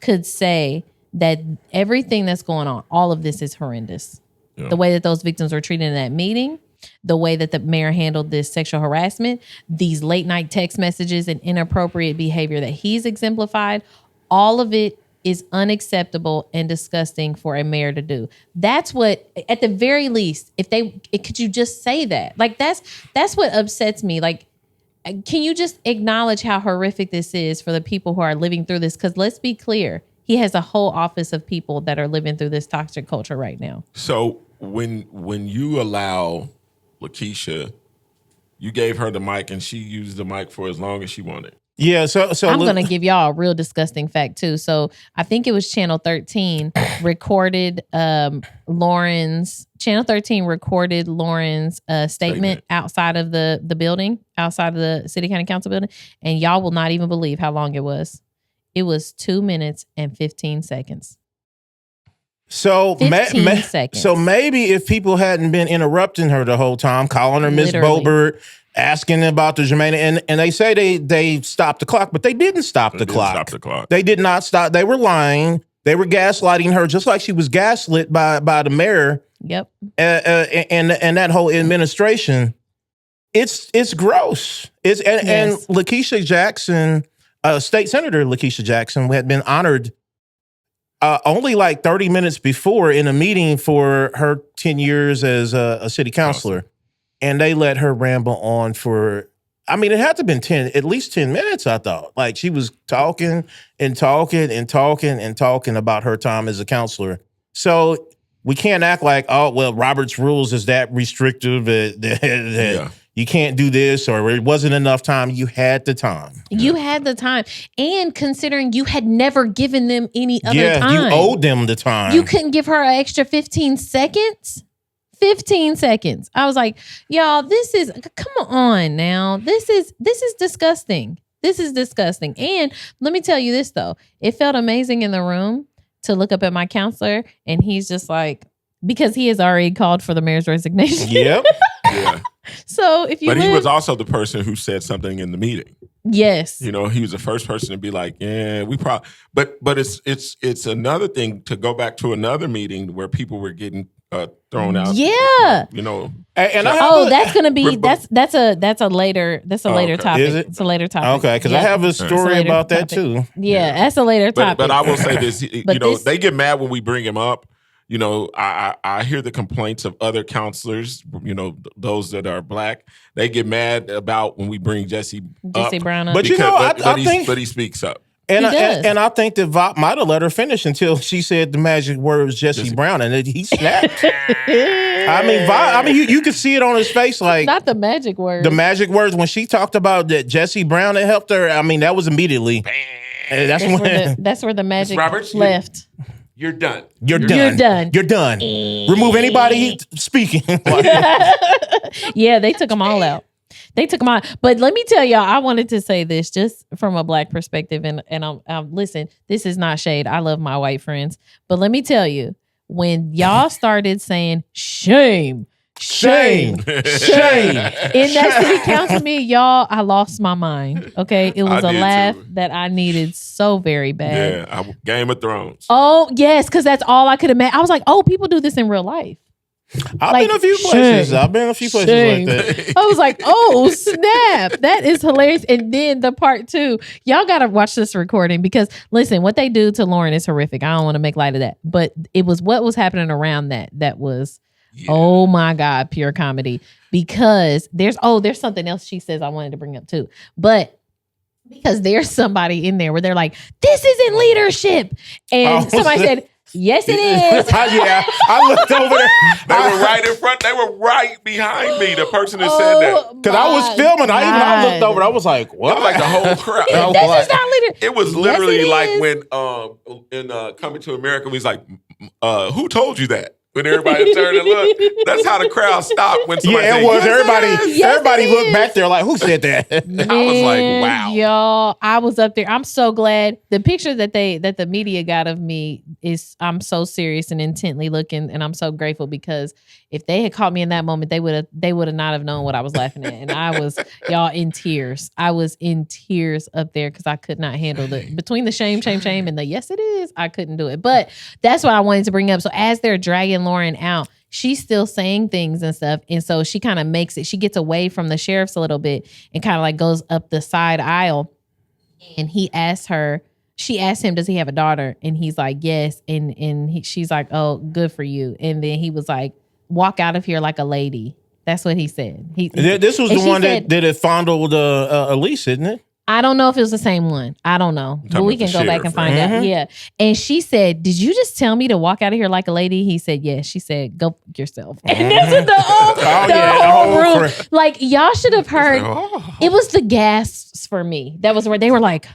could say that everything that's going on, all of this is horrendous. Yeah. The way that those victims were treated in that meeting, the way that the mayor handled this sexual harassment, these late night text messages and inappropriate behavior that he's exemplified, all of it is unacceptable and disgusting for a mayor to do. That's what, at the very least, could you just say that? Like that's what upsets me. Like, can you just acknowledge how horrific this is for the people who are living through this? Because let's be clear, he has a whole office of people that are living through this toxic culture right now. So when you allow Lakeisha, you gave her the mic and she used the mic for as long as she wanted. Yeah, so I'm going to give y'all a real disgusting fact too. So I think it was Channel 13 recorded Lauren's statement outside of the building, outside of the City County Council building, and y'all will not even believe how long it was. It was 2 minutes and 15 seconds. So, 15 seconds. So maybe if people hadn't been interrupting her the whole time, calling her Miss Bobert, asking about the Jermaine, and they say they stopped the clock, but they didn't stop the clock. They did not stop. They were lying. They were gaslighting her, just like she was gaslit by the mayor. Yep. And that whole administration. It's gross. Yes. And Lakeisha Jackson, State Senator Lakeisha Jackson, had been honored only like 30 minutes before in a meeting for her 10 years as a city councilor. Awesome. And they let her ramble on for, it had to have been at least 10 minutes, I thought. Like she was talking about her time as a councilor. So we can't act like, Robert's rules is that restrictive that you can't do this, or it wasn't enough time. You had the time. You had the time. And considering you had never given them any other time. You owed them the time. You couldn't give her an extra 15 seconds? 15 seconds. I was like, y'all, come on now. This is disgusting. This is disgusting. And let me tell you this, though. It felt amazing in the room to look up at my counselor, and he's just like, because he has already called for the mayor's resignation. Yep. Yeah. So if you But he was also the person who said something in the meeting. Yes. You know, he was the first person to be like, yeah, we probably, but it's another thing to go back to another meeting where people were getting thrown out. Yeah. You know. And that's gonna be that's a later okay. topic. Is it? It's a later topic. Okay, because I have a story about that too. Yeah, that's a later topic. But I will say this, But you know, this- they get mad when we bring him up. You know, I hear the complaints of other counselors, you know, those that are black. They get mad about when we bring Jesse Brown up. But you know, I think but he speaks up. And He does. and I think that V.O.P might have let her finish until she said the magic words Jesse Brown, and he snapped. I mean, you could see it on his face, like not the magic word. the magic words when she talked about that Jesse Brown that helped her. I mean, that was immediately. And that's where the magic Roberts, left. You're done. You're done. You're done. Remove anybody speaking. Yeah, they took them all out. They took them out. But let me tell y'all, I wanted to say this just from a black perspective. And I'm listen, this is not shade. I love my white friends. But let me tell you, when y'all started saying shame in that city council meeting, y'all, I lost my mind. Okay. It was I a did laugh too. that I needed so very bad. Yeah, Game of Thrones. Oh, yes, because that's all I could imagine. I was like, oh, people do this in real life. I've Like, been a few places. I've been a few places shame. like that. I was like, oh, snap. That is hilarious. And then the part two, y'all got to watch this recording because, listen, what they do to Lauren is horrific. I don't want to make light of that. But it was what was happening around that was, oh my God, pure comedy. Because there's something else she says I wanted to bring up too. But because there's somebody in there where they're like, this isn't leadership. And somebody said, yes, it is. Yeah, I looked over there. They were right in front. They were right behind me. The person that said that. Because I was filming. I looked over. I was like, what? It was like the whole crowd. This is not leadership. It was Yes, literally it like is. when in Coming to America, he's like, who told you that? When everybody turned and looked, that's how the crowd stopped. When somebody Yeah, said, it was. "Yes, Everybody it looked is. back there like, who said that? I was like, wow. Y'all, I was up there. I'm so glad. The picture that the media got of me is I'm so serious and intently looking, and I'm so grateful because if they had caught me in that moment, they would have not have known what I was laughing at. And I was, y'all, in tears. I was in tears up there because I could not handle it. Between the shame, and the yes, it is, I couldn't do it. But that's what I wanted to bring up. So as they're dragging Lauren out, she's still saying things and stuff. And so she kind of makes it, she gets away from the sheriffs a little bit and kind of like goes up the side aisle. And she asked him, does he have a daughter? And he's like, yes. And she's like, oh, good for you. And then he was like, walk out of here like a lady. That's what he said. This was and the she one said, that had fondled Elise, isn't it? I don't know if it was the same one. I don't know. But we can about go the back and sheriff, find right? out. Yeah. And she said, did you just tell me to walk out of here like a lady? He said, yes. She said, go f- yourself. And that's what the whole room. crap. Like, y'all should have heard. Oh. It was the gasps for me. That was where they were like,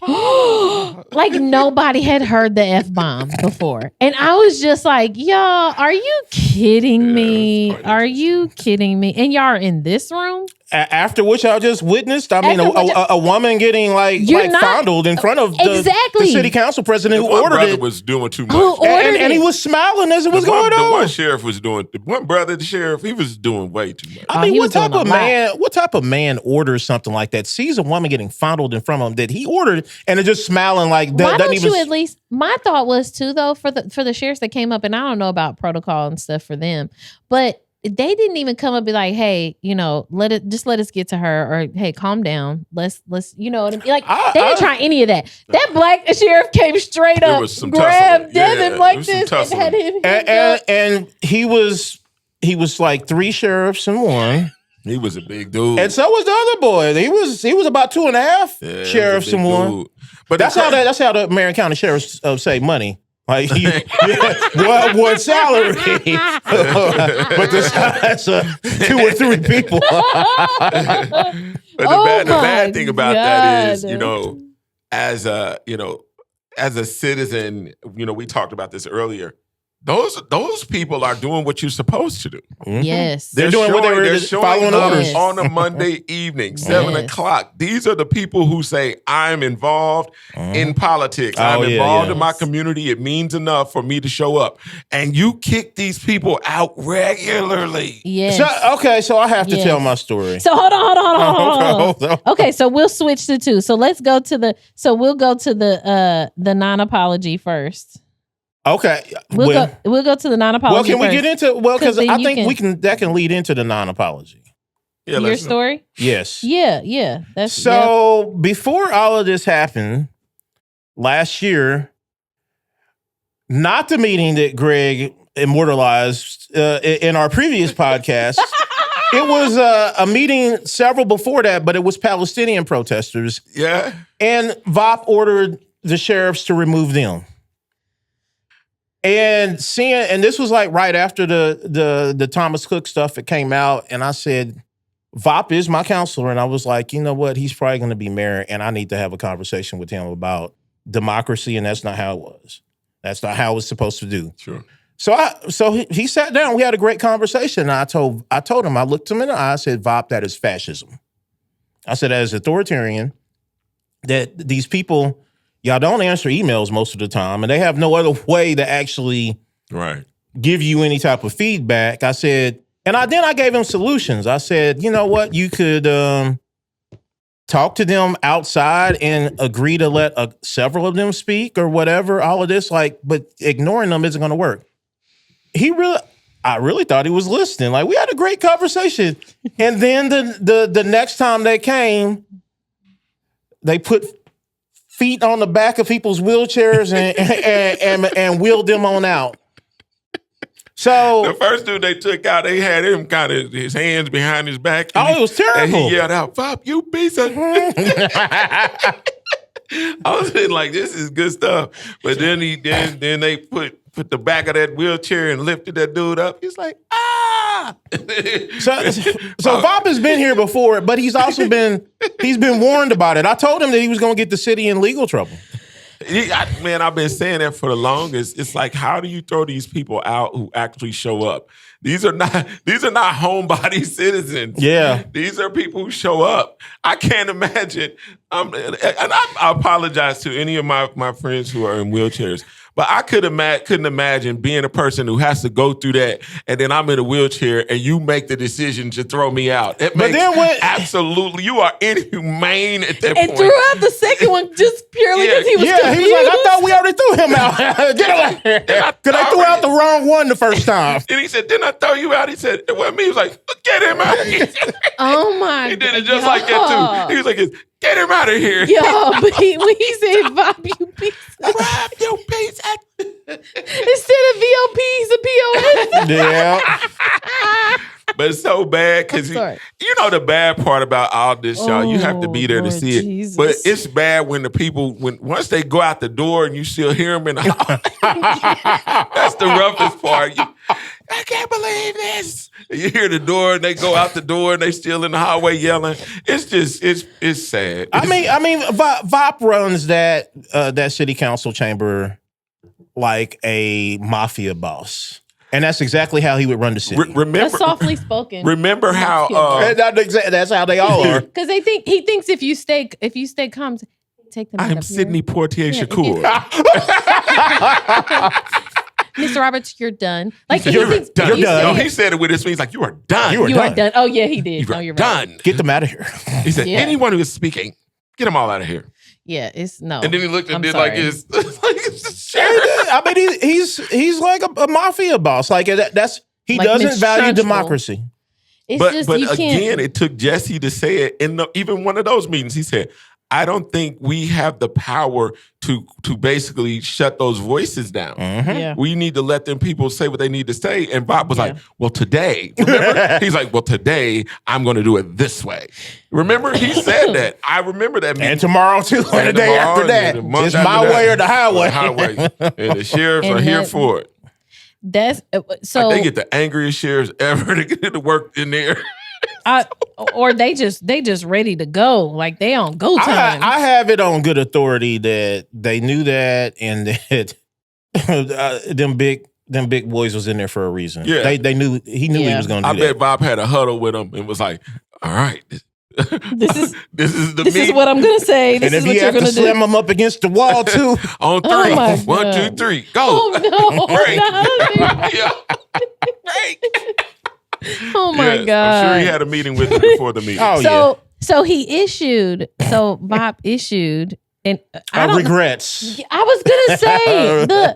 like nobody had heard the F-bomb before. And I was just like, y'all, are you kidding me? funny. Are you kidding me? And y'all are in this room? After which I just witnessed, I mean, After which a woman getting You're not- fondled in front of the Exactly. city council president who One ordered brother it. was doing too much. Who ordered And he it? was smiling as it was going The one on. sheriff was doing. The one brother, the sheriff, he was doing way too much. I mean, he what was doing type a of lot. man? What type of man orders something like that? Sees a woman getting fondled in front of him that he ordered, and is just smiling like Why doesn't don't even. you at least? My thought was too, though, for the sheriffs that came up, and I don't know about protocol and stuff for them, but they didn't even come up and be like, "Hey, let us get to her," or "Hey, calm down, let's you know what I mean?" Like they didn't try any of that. That black sheriff came straight There up, was some grabbed tussling. Yeah, Devin there like was some this, and tussling. had him. hemmed up. And he was like 3 sheriffs in one, He was a big dude. and so was the other boy. He was about 2.5 Yeah, he was a sheriffs big in one. dude. But That's how the Marion County sheriffs save money. Like, what salary? But the size of 2 or 3 people. But the bad thing about that is, as a citizen, we talked about this earlier. Those people are doing what you're supposed to do. Mm-hmm. Yes. They're doing what they were following orders on a Monday evening, 7 o'clock. These are the people who say, I'm involved in politics. I'm involved in my community. It means enough for me to show up. And you kick these people out regularly. Yes. So I have to tell my story. So hold on. Okay, so we'll switch the two. So we'll go to the non-apology first. Okay, we'll go to the non-apology. Well, can we get into because I think that can lead into the non-apology. Yeah, your story. Yes. Yeah. That's so. Before all of this happened last year, not the meeting that Greg immortalized in our previous podcast. It was a meeting several before that, but it was Palestinian protesters. Yeah, and V.O.P ordered the sheriffs to remove them. And this was like right after the Thomas Cook stuff that came out, and I said, V.O.P is my counselor, and I was like, you know what, he's probably going to be mayor, and I need to have a conversation with him about democracy, and that's not how it was. That's not how it was supposed to do. Sure. So he sat down. We had a great conversation, and I told him, I looked him in the eye, I said, V.O.P, that is fascism. I said, as authoritarian, that these people. Y'all don't answer emails most of the time, and they have no other way to actually give you any type of feedback. I said, and I gave him solutions. I said, you know what? You could talk to them outside and agree to let several of them speak or whatever, all of this, but ignoring them isn't going to work. I really thought he was listening. Like, we had a great conversation. And then the next time they came, they put feet on the back of people's wheelchairs and wheeled them on out. So the first dude they took out, they had him kind of his hands behind his back. It was terrible. And he yelled out, "V.O.P, you piece of." I was saying, like, this is good stuff. But then they put the back of that wheelchair and lifted that dude up. He's like, ah. So V.O.P has been here before, but he's been warned about it. I told him that he was going to get the city in legal trouble. I've been saying that for the longest. It's like, how do you throw these people out who actually show up? These are not homebody citizens. Yeah. These are people who show up. I can't imagine. And I apologize to any of my friends who are in wheelchairs. But I couldn't imagine being a person who has to go through that, and then I'm in a wheelchair, and you make the decision to throw me out. Absolutely, you are inhumane at that point. And threw out the second one just purely because he was confused. He was like, I thought we already threw him out. Get him out here. Because I threw out the wrong one the first time. And he said, didn't I throw you out? He said, it wasn't me. He was like, get him out of here. Oh, my God. He did it just like that, too. He was like, get him out of here. Yo, but when he said V.O.P, you piece of... V.O.P, you piece of... Instead of V.O.P, he's a POS. Yeah. But it's so bad because you know the bad part about all this, y'all. You have to be there to see it. Jesus. But it's bad when the people, once they go out the door and you still hear them in the house. That's the roughest part. I can't believe this. You hear the door and they go out the door and they still in the hallway yelling. It's just, it's sad. I mean, V.O.P runs that city council chamber like a mafia boss. And that's exactly how he would run the city. Remember, that's softly spoken. Remember how that's how they all are. Because he thinks if you stay calm, take them. I am Sidney Poitier Shakur. Mr. Roberts, you're done. Like you're done. No, he said it with his face like you are done. You are done. Oh yeah, he did. You're done. Get them out of here. He said anyone who is speaking, get them all out of here. Yeah, it's no. And then he looked and did sorry. like his. I mean, he's like a mafia boss. Like he like doesn't Mitch value Trunchbull. democracy. It's but just, but you again, can't. it took Jesse to say it in even one of those meetings. He said, I don't think we have the power to basically shut those voices down. Yeah. We need to let them people say what they need to say. And Bob was like, well, today, remember? He's like, well, today I'm going to do it this way. Remember? He said that. I remember that meeting. And tomorrow, too, and the day after that. It's my way or the highway. And the sheriffs are here for it. That's so. Like, they get the angriest sheriffs ever to get to work in there. Or they just ready to go. Like they on go time. I have it on good authority that they knew that, and that them big boys was in there for a reason. Yeah. They knew he was going to do I that. bet Bob had a huddle with him and was like, all right. This is this is what I'm gonna say. This and is if what you you're have to gonna slam do. them up against the wall too. On three. Oh my 1, 2, God. 3. Go. Oh no! Break. No. Yeah. Oh my Yes, God! I'm sure he had a meeting with him before the meeting. Oh, So he issued. So Bob issued, and I don't. regrets. I was gonna say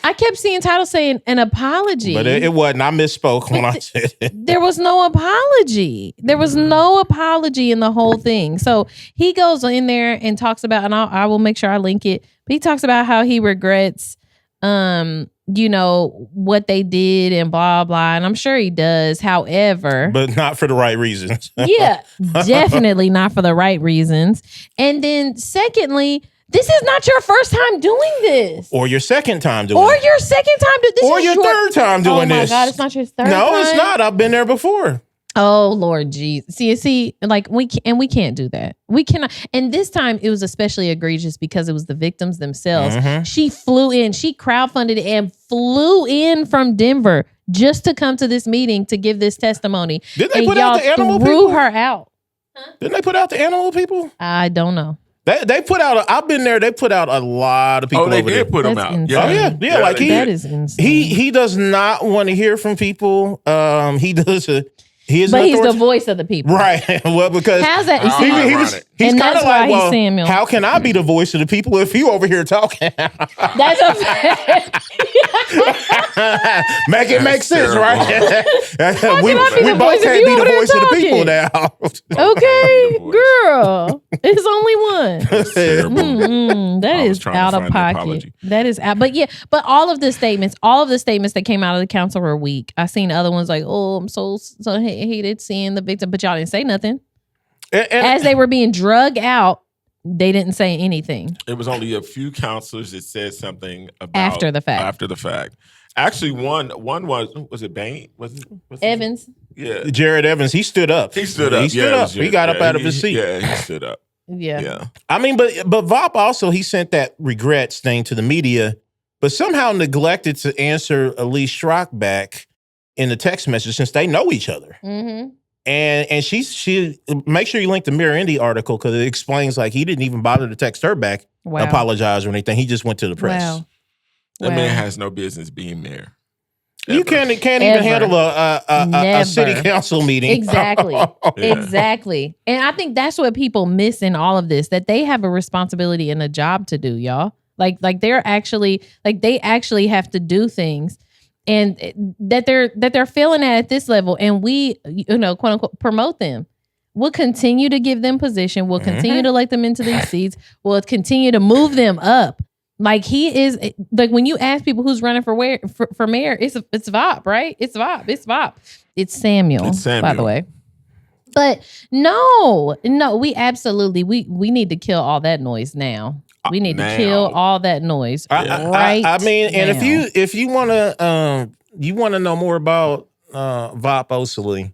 I kept seeing titles saying an apology, But it wasn't. I misspoke when I said it. there was no apology. There was no apology in the whole thing. So he goes in there and talks about, and I will make sure I link it. But he talks about how he regrets, what they did and blah blah. And I'm sure he does. However, But not for the right reasons. yeah, definitely not for the right reasons. And then secondly, this is not your first time doing this. Or your second time doing Or it. your second time doing this. Or your third time doing this. Oh my God, it's not your third No, time. it's not. I've been there before. Oh Lord Jesus. See, like we can't do that. We cannot. And this time it was especially egregious because it was the victims themselves. Mhm. She flew in, she crowdfunded and flew in from Denver just to come to this meeting to give this testimony. Didn't they And put out y'all the animal threw people? her out. Didn't they put out the animal people? I don't know. They put out. I've been there. They put out a lot of people. Oh, they over did there. put him That's out. insane. Oh yeah. Like they That did. is insane. he does not want to hear from people. He is, but he's the voice of the people. right. Well, because How's that? Oh, See, ironic. he's And kind that's of why like, he's well, Samuel. how can I be the voice of the people if you over here talking? That's a fact. Make it make sense, terrible. right? we can I be the both voice if can't you be the over there voice of the people talking? now. Okay, The voice. girl. It's only one. That's terrible. That I was is trying to out of find the pocket. apology. That is out. But all of the statements that came out of the council were weak. I seen other ones like, oh, I'm so hated seeing the victim, but y'all didn't say nothing. And As they were being drug out, they didn't say anything. It was only a few counselors that said something about After the fact. After the fact. Actually, one was it Bain? Was it Evans. Yeah. Jared Evans, he stood up. He stood up. He stood Yeah, it up. was He Jared. got up Yeah, out of his seat. Yeah, he stood up. Yeah. Yeah. I mean, but V.O.P also, he sent that regrets thing to the media, but somehow neglected to answer Elise Schrock back in the text message since they know each other. Mm-hmm. And she make sure you link the Mirror Indie article because it explains like he didn't even bother to text her back, Wow. apologize or anything. He just went to the press. Wow. That Wow. man has no business being mayor. You Ever. can't even Ever. handle a city Never. council meeting. Exactly. Yeah. Exactly. And I think that's what people miss in all of this, that they have a responsibility and a job to do, y'all. Like they actually have to do things, and that they're failing at this level, and we, quote unquote, promote them. We'll continue to give them position. We'll continue to let them into these seats. We'll continue to move them up. Like he is, like when you ask people who's running for mayor, it's V.O.P, right? It's V.O.P. It's Samuel, by the way. But no, we absolutely, we need to kill all that noise now. We need to kill all that noise right I mean, and now. if you want to know more about V.O.P. Osily,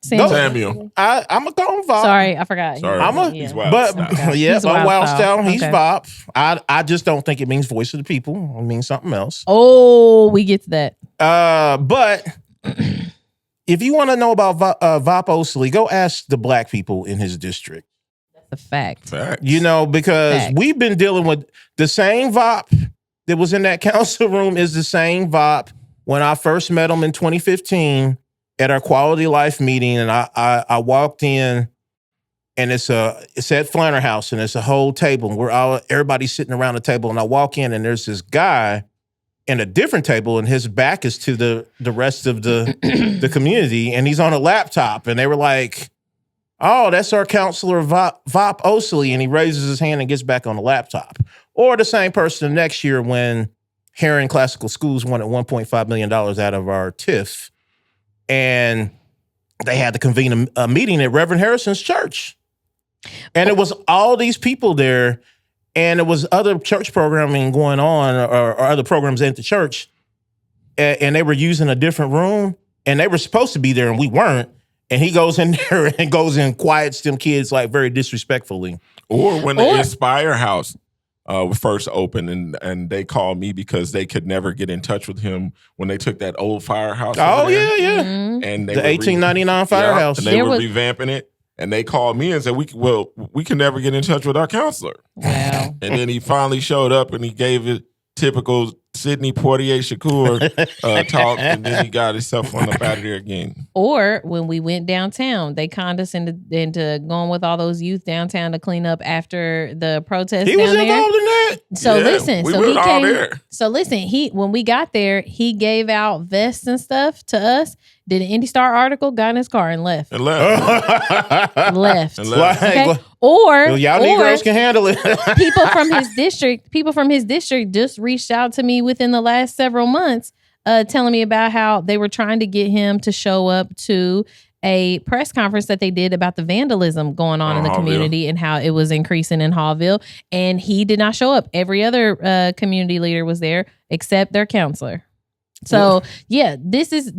Samuel. I'm gonna call him V.O.P. Sorry, I forgot. Sorry. He's wild But style. yeah, He's my wild wild style. style. He's Okay. V.O.P. I just don't think it means voice of the people. It means something else. Oh, we get to that. But if you want to know about V.O.P. Osily, go ask the black people in his district. That's a fact. Facts. Because Fact. we've been dealing with the same V.O.P. that was in that council room is the same V.O.P. when I first met him in 2015 at our quality life meeting, and I walked in, and it's at Flanner House, and it's a whole table, and everybody's sitting around the table, and I walk in, and there's this guy in a different table, and his back is to the rest of the community, and he's on a laptop, and they were like, Oh, that's our counselor, V.O.P. Osley, and he raises his hand and gets back on the laptop. Or the same person the next year when Heron Classical Schools wanted $1.5 million out of our TIF, and they had to convene a meeting at Reverend Harrison's church. And it was all these people there, and it was other church programming going on or other programs at the church, and they were using a different room, and they were supposed to be there, and we weren't. And he goes in there and goes and quiets them kids like very disrespectfully. Or when the Inspire House first opened and they called me because they could never get in touch with him when they took that old firehouse. Oh, yeah, yeah. Mm-hmm. And they the 1899 firehouse. And they were revamping it. And they called me and said, we can never get in touch with our counselor. Wow. And then he finally showed up and he gave it typical Sidney Poitier Shakur talk, and then he got himself on up out of there again. Or when we went downtown, they conned us into going with all those youth downtown to clean up after the protest. He was involved in that. So Yeah, listen, we so were he all came. there. So listen, when we got there, he gave out vests and stuff to us. Did an Indy Star article, got in his car and left. And left. Left. And left. Okay? Or y'all Negroes can handle it. people from his district just reached out to me within the last several months, telling me about how they were trying to get him to show up to a press conference that they did about the vandalism going on in the community and how it was increasing in Hallville, and he did not show up. Every other community leader was there except their counselor. So yeah, this is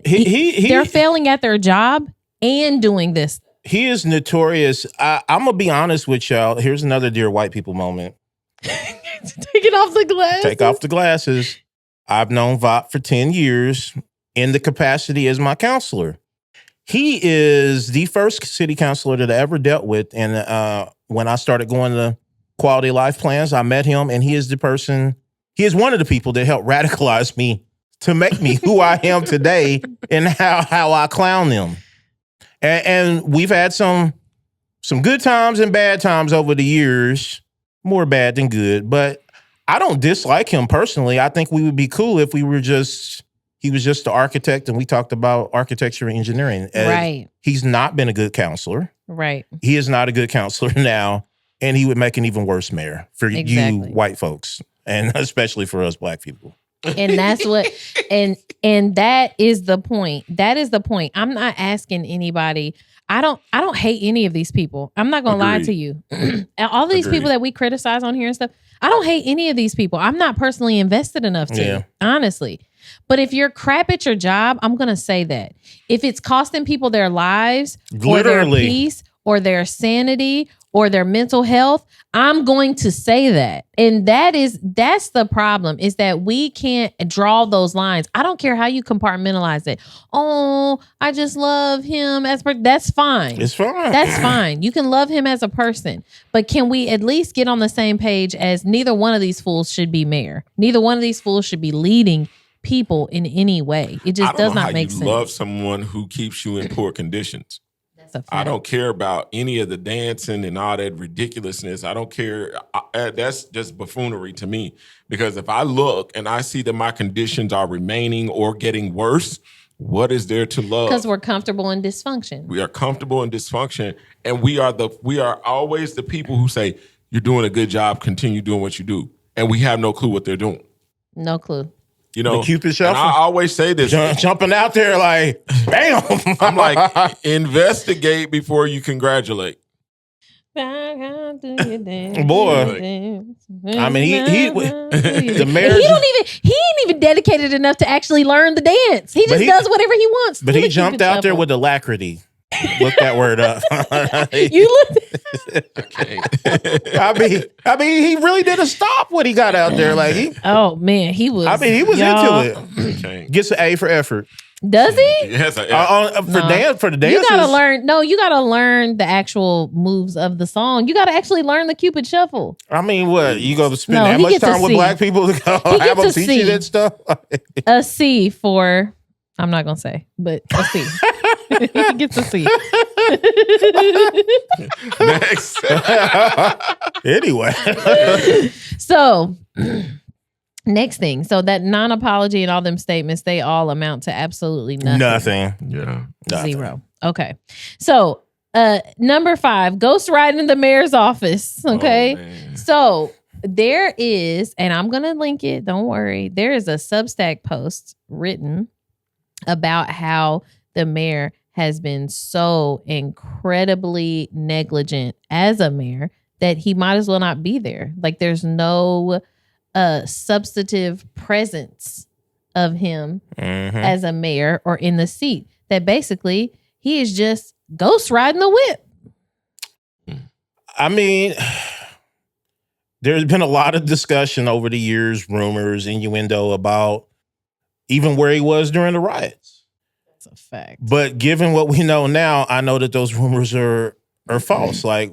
they're failing at their job and doing this. He is notorious. I'm gonna be honest with y'all. Here's another dear white people moment. Taking off the glasses. Take off the glasses. I've known V.O.P. for 10 years in the capacity as my counselor. He is the first city councilor that I ever dealt with. And when I started going to quality of life plans, I met him, and he is one of the people that helped radicalize me to make me who I am today and how I clown them. And we've had some good times and bad times over the years, more bad than good. But I don't dislike him personally. I think we would be cool if he was just the architect and we talked about architecture and engineering. Right. He's not been a good counselor. Right. He is not a good counselor now, and he would make an even worse mayor for you white folks, and especially for us black people. And that's what, and that is the point. That is the point. I'm not asking anybody. I don't hate any of these people. I'm not gonna lie to you. All these people that we criticize on here and stuff, I don't hate any of these people. I'm not personally invested enough to, honestly. But if you're crap at your job, I'm gonna say that. If it's costing people their lives, or their peace, or their sanity, or their mental health, I'm going to say that. And that's the problem, is that we can't draw those lines. I don't care how you compartmentalize it. Oh, I just love him as that's fine. It's fine. That's fine. You can love him as a person. But can we at least get on the same page as neither one of these fools should be mayor? Neither one of these fools should be leading people in any way. It just does not make sense. You love someone who keeps you in poor conditions. I don't care about any of the dancing and all that ridiculousness. I don't care. That's just buffoonery to me. Because if I look and I see that my conditions are remaining or getting worse, what is there to love? Because we're comfortable in dysfunction. We are comfortable in dysfunction. And we are always the people who say, you're doing a good job, continue doing what you do. And we have no clue what they're doing. No clue. You know, the Cupid shuffle. And I always say this. Jumping out there like, bam. I'm like, investigate before you congratulate. Boy. I mean, he the mayor. He ain't even dedicated enough to actually learn the dance. He just does whatever he wants. But he jumped out there with alacrity. Look that word up. You looked. Okay. I mean, he really didn't stop when he got out there. Like oh man, he was. I mean, he was into it. Okay. Gets an A for effort. Does he? Yes, for the dances. You gotta learn. No, you gotta learn the actual moves of the song. You gotta actually learn the Cupid Shuffle. I mean, what you go to spend that much time with black people to go have them teach you that stuff? A C for. I'm not gonna say, but a C. He gets a C. Next. Anyway. So, next thing. So that non-apology and all them statements, they all amount to absolutely nothing. Nothing. Yeah. Zero. Okay. So Number 5, ghost riding in the mayor's office. Okay. man. So there is, and I'm going to link it. Don't worry. There is a Substack post written about how the mayor has been so incredibly negligent as a mayor that he might as well not be there. Like there's no substantive presence of him as a mayor or in the seat. That basically he is just ghost riding the whip. I mean, there's been a lot of discussion over the years, rumors, innuendo about even where he was during the riots. That's a fact. But given what we know now, I know that those rumors are false. Like,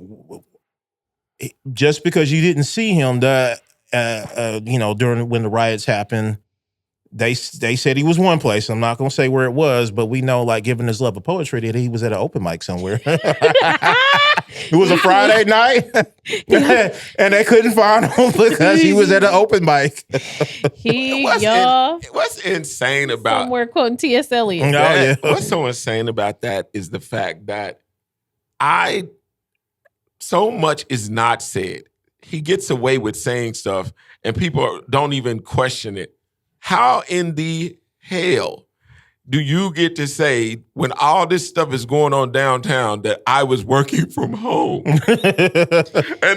just because you didn't see him, during when the riots happened, they said he was one place. I'm not going to say where it was, but we know, like, given his love of poetry, that he was at an open mic somewhere. It was a Friday night, and they couldn't find him because he was at an open mic. What's insane about somewhere quoting T.S. Eliot? What's so insane about that is the fact that so much is not said. He gets away with saying stuff, and people don't even question it. How in the hell do you get to say, when all this stuff is going on downtown, that I was working from home? And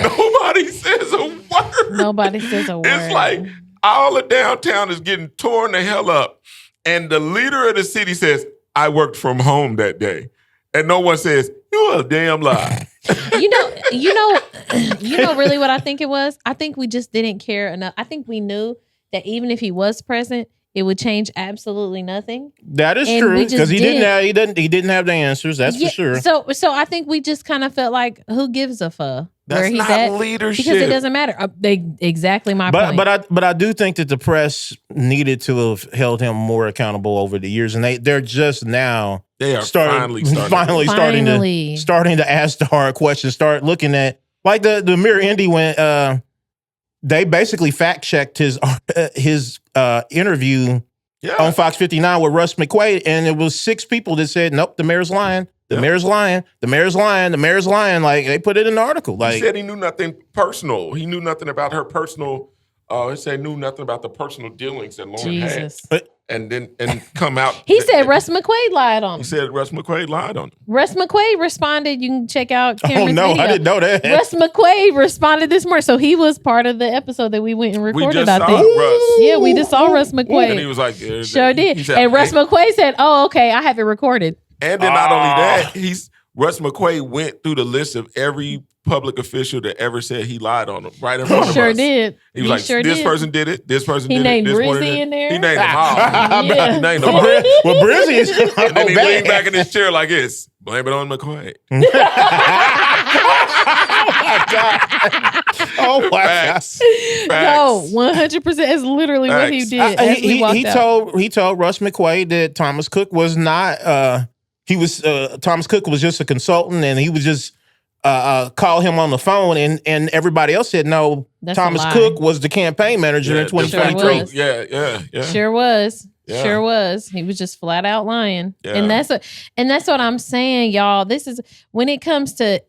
nobody says a word. Nobody says a word. It's like all of downtown is getting torn the hell up. And the leader of the city says, I worked from home that day. And no one says, you're a damn lie. You know really what I think it was? I think we just didn't care enough. I think we knew that even if he was present, it would change absolutely nothing. That is true, because he didn't have the answers. That's for sure. So I think we just kind of felt like, who gives a fuck where he's not at? leadership. Because it doesn't matter. Exactly my point. But I do think that the press needed to have held him more accountable over the years, and they're just now finally starting to ask the hard questions. Start looking at, like, the Mirror Indy when they basically fact checked his interview on Fox 59 with Russ McQuaid, and it was 6 people that said, nope, the mayor's lying. The mayor's lying. The mayor's lying. The mayor's lying. Like, they put it in the article. Like, he said he knew nothing personal. He knew nothing about her personal. He said knew nothing about the personal dealings that Lauren had. And come out. He said Russ McQuaid lied on him. He said Russ McQuaid lied on him. Russ McQuaid responded. You can check out Cameron's video. I didn't know that. Russ McQuaid responded this morning. So he was part of the episode that we went and recorded, I think. Russ. Yeah, we just saw Russ McQuaid. And he was like, sure did. Said, and Russ McQuaid said, oh, okay, I have it recorded. And then not only that, Russ McQuaid went through the list of every public official that ever said he lied on him right in front of us. Sure did. He was like, this person did it, this person did it. He named this Brizzy in there. He named them all. Yeah. He named them all. Well, Brizzy is and then he leaned back in his chair like this. Blame it on McQuaid. Oh my Facts. God. No, 100% is literally what he did. He told Russ McQuaid that Thomas Cook was not. Thomas Cook was just a consultant, and he was just call him on the phone, and everybody else said no. That's Thomas Cook was the campaign manager in 2023. Yeah. Sure was. Yeah. Sure was. He was just flat out lying. Yeah. And that's what I'm saying, y'all. This is when it comes to.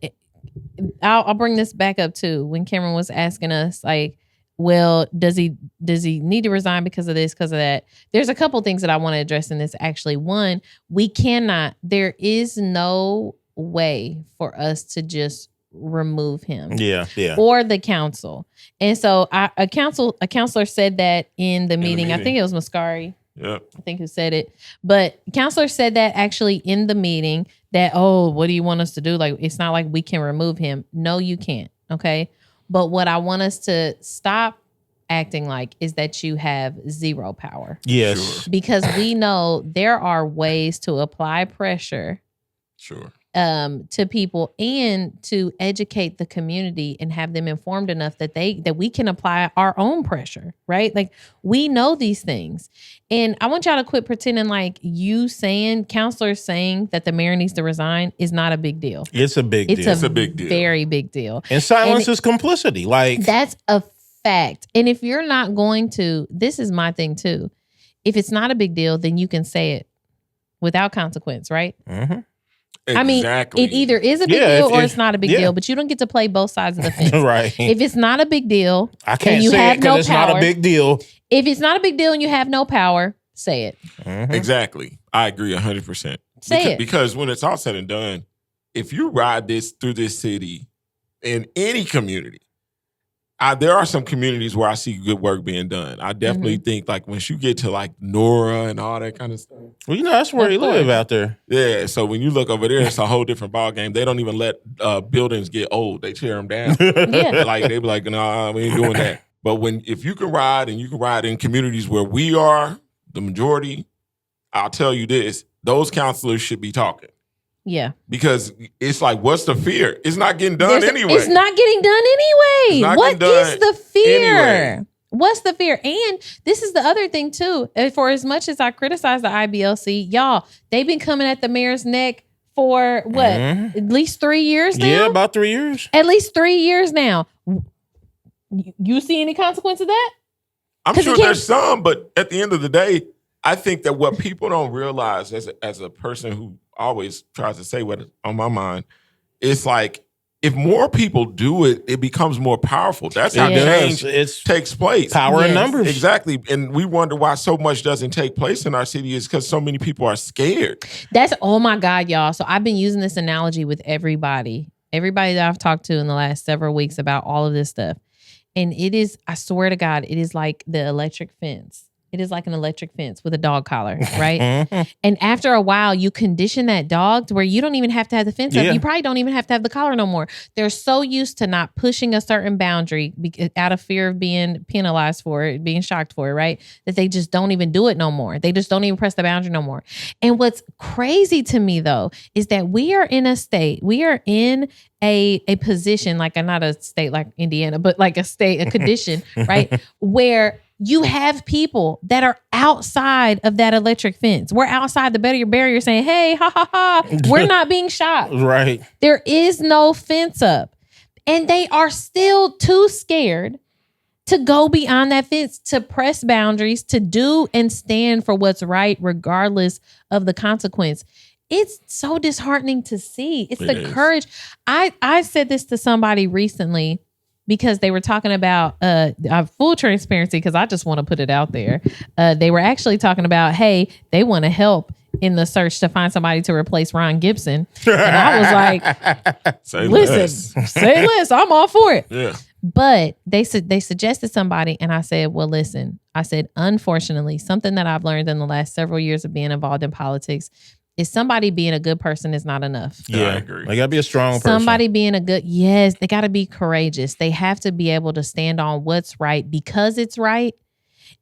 I'll bring this back up too. When Cameron was asking us, like, well, does he need to resign because of this, because of that? There's a couple things that I want to address in this. Actually, one, there is no way for us to just remove him. Yeah. Or the council. And so a counselor said that in the meeting. I think it was Muscari. Yeah. I think who said it. But counselor said that actually in the meeting that, oh, what do you want us to do? Like, it's not like we can remove him. No, you can't. Okay. But what I want us to stop acting like is that you have zero power. Yes. Sure. Because we know there are ways to apply pressure. Sure. To people and to educate the community and have them informed enough that we can apply our own pressure, right? Like, we know these things. And I want y'all to quit pretending like counselors saying that the mayor needs to resign is not a big deal. It's a big deal. It's a big deal. Very big deal. And silence is complicity. Like, that's a fact. And if you're not going to, this is my thing too. If it's not a big deal, then you can say it without consequence, right? Mm-hmm. I mean, Exactly. it either is a big deal or it's not a big deal, but you don't get to play both sides of the fence. Right. If it's not a big deal, I can't and you say have it because no it's power, not a big deal. If it's not a big deal and you have no power, say it. Exactly. I agree 100%. Say it. Because when it's all said and done, if you ride this through this city in any community, there are some communities where I see good work being done. I definitely think like once you get to like Nora and all that kind of stuff. Well, that's where you live out there. Yeah. So when you look over there, it's a whole different ball game. They don't even let buildings get old. They tear them down. Yeah. Like they be like, no, we ain't doing that. But if you can ride and you can ride in communities where we are, the majority, I'll tell you this, those counselors should be talking. Yeah. Because it's like, what's the fear? It's not getting done anyway. It's not getting done anyway. What is the fear? Anyway. What's the fear? And this is the other thing too. For as much as I criticize the IBLC, y'all, they've been coming at the mayor's neck for what? At least 3 years now? Yeah, about 3 years. At least 3 years now. You see any consequence of that? I'm sure there's some, but at the end of the day, I think that what people don't realize as a person who always tries to say what's on my mind, it's like if more people do it, it becomes more powerful. That's how change takes place. Power in numbers. Exactly. And we wonder why so much doesn't take place in our city is because so many people are scared. Oh my God, y'all. So I've been using this analogy with everybody that I've talked to in the last several weeks about all of this stuff. And it is, I swear to God, it is like the electric fence. It is like an electric fence with a dog collar, right? And after a while, you condition that dog to where you don't even have to have the fence up. You probably don't even have to have the collar no more. They're so used to not pushing a certain boundary out of fear of being penalized for it, being shocked for it, right? That they just don't even do it no more. They just don't even press the boundary no more. And what's crazy to me, though, is that we are in a position, like not a state like Indiana, but like a condition, right? Where you have people that are outside of that electric fence. We're outside the barrier saying, hey, ha, ha, ha, we're not being shot. Right. There is no fence up. And they are still too scared to go beyond that fence, to press boundaries, to do and stand for what's right, regardless of the consequence. It's so disheartening to see. It's the courage. I said this to somebody recently because they were talking about full transparency, because I just want to put it out there. They were actually talking about, hey, they want to help in the search to find somebody to replace Ron Gibson. And I was like, say less. I'm all for it. Yeah. But they suggested somebody, and I said, well, listen, unfortunately, something that I've learned in the last several years of being involved in politics is somebody being a good person is not enough. Yeah, I agree. They got to be a strong person. Somebody being they got to be courageous. They have to be able to stand on what's right because it's right,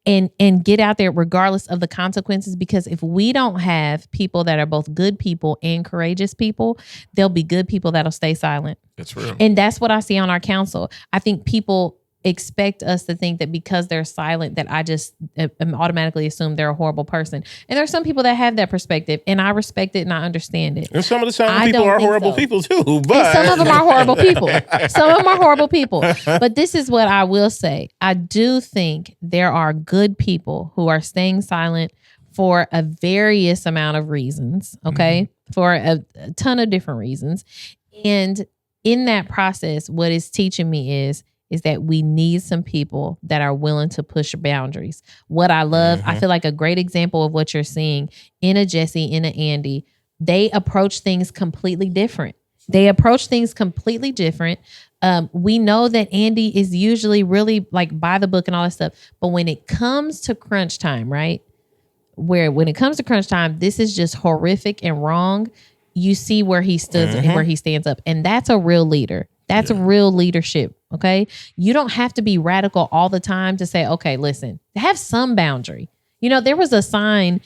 and get out there regardless of the consequences. Because if we don't have people that are both good people and courageous people, there'll be good people that'll stay silent. That's real. And that's what I see on our council. I think people expect us to think that because they're silent that I just automatically assume they're a horrible person. And there's some people that have that perspective, and I respect it and I understand it. And some of the silent people are horrible people too. But and some of them are horrible people. Some of them are horrible people. But this is what I will say. I do think there are good people who are staying silent for a various amount of reasons, okay? For a ton of different reasons. And in that process, what it's teaching me is that we need some people that are willing to push boundaries. What I love, I feel like a great example of what you're seeing in a Jesse, in a Andy, they approach things completely different. We know that Andy is usually really like by the book and all that stuff. But when it comes to crunch time, right? When it comes to crunch time, this is just horrific and wrong. You see where he stood and where he stands up. And that's a real leader. That's real leadership, okay? You don't have to be radical all the time to say, okay, listen, have some boundary. You know, there was a sign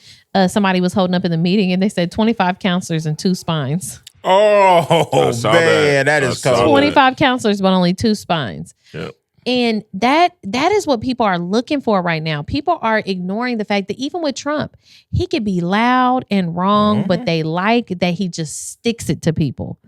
somebody was holding up in the meeting and they said 25 counselors and 2 spines. Oh, man, that is cold. 25 counselors, but only 2 spines. Yep. And that is what people are looking for right now. People are ignoring the fact that even with Trump, he could be loud and wrong, but they like that he just sticks it to people.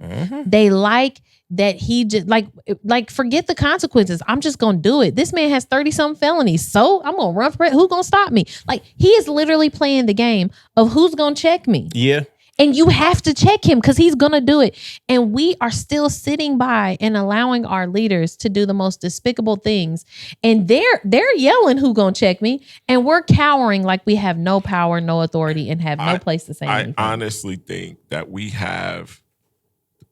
They like that he just like forget the consequences. I'm just gonna do it. This man has 30-something felonies, so I'm gonna run for it. Who's gonna stop me? Like, he is literally playing the game of who's gonna check me. Yeah. And you have to check him because he's going to do it. And we are still sitting by and allowing our leaders to do the most despicable things. And they're yelling, who going to check me? And we're cowering like we have no power, no authority, and have no place to say anything. I honestly think that we have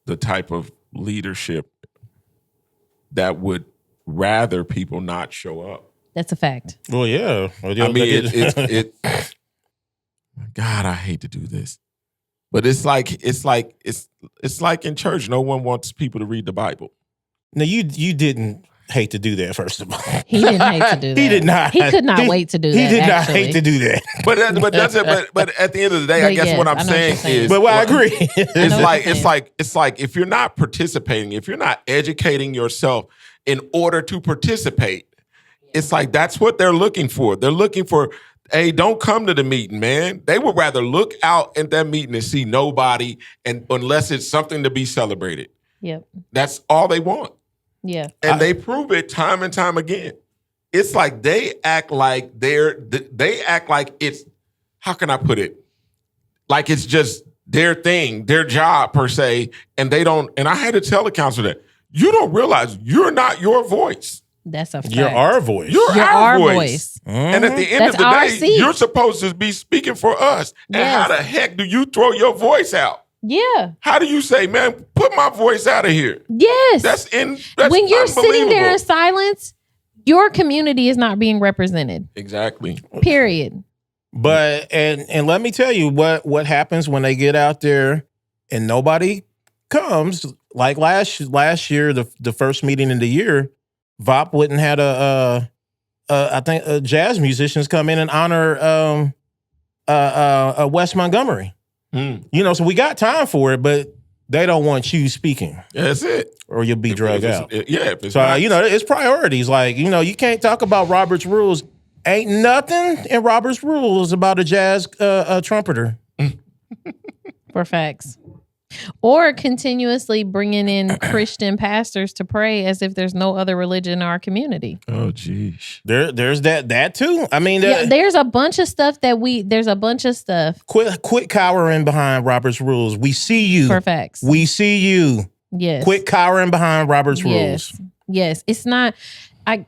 the type of leadership that would rather people not show up. That's a fact. Well, yeah. I mean, God, I hate to do this, but it's like in church. No one wants people to read the Bible. No, you didn't hate to do that. First of all, he didn't hate to do that. He did not. He could not wait to do that. He did not actually. hate to do that. But at the end of the day, I guess what I'm saying is. But I agree. It's like if you're not participating, if you're not educating yourself in order to participate, it's like that's what they're looking for. They're looking for, hey, don't come to the meeting, man. They would rather look out at that meeting and see nobody, and unless it's something to be celebrated. Yep. That's all they want. Yeah. And they prove it time and time again. It's like they act like it's, how can I put it? Like it's just their thing, their job per se, and they don't, and I had to tell the counselor that, you don't realize you're not your voice. That's a fact. You're our voice. You're our voice. Mm-hmm. And at the end of the day, you're supposed to be speaking for us. And how the heck do you throw your voice out? Yeah. How do you say, man, put my voice out of here? Yes. That's when you're sitting there in silence, your community is not being represented. Exactly. Period. But and let me tell you what happens when they get out there and nobody comes. Like last year, the first meeting in the year, V.O.P wouldn't had I think jazz musicians come in and honor Wes Montgomery. You know, so we got time for it, but they don't want you speaking. Yeah, that's it. Or you'll be drugged out. So you know, it's priorities. Like, you know, you can't talk about Robert's rules. Ain't nothing in Robert's rules about a jazz trumpeter. For facts. Or continuously bringing in Christian pastors to pray as if there's no other religion in our community. Oh, geez. There's that too. I mean, there's a bunch of stuff Quit cowering behind Robert's rules. We see you. For facts. We see you. Yes. Quit cowering behind Robert's rules. Yes. It's not. I'm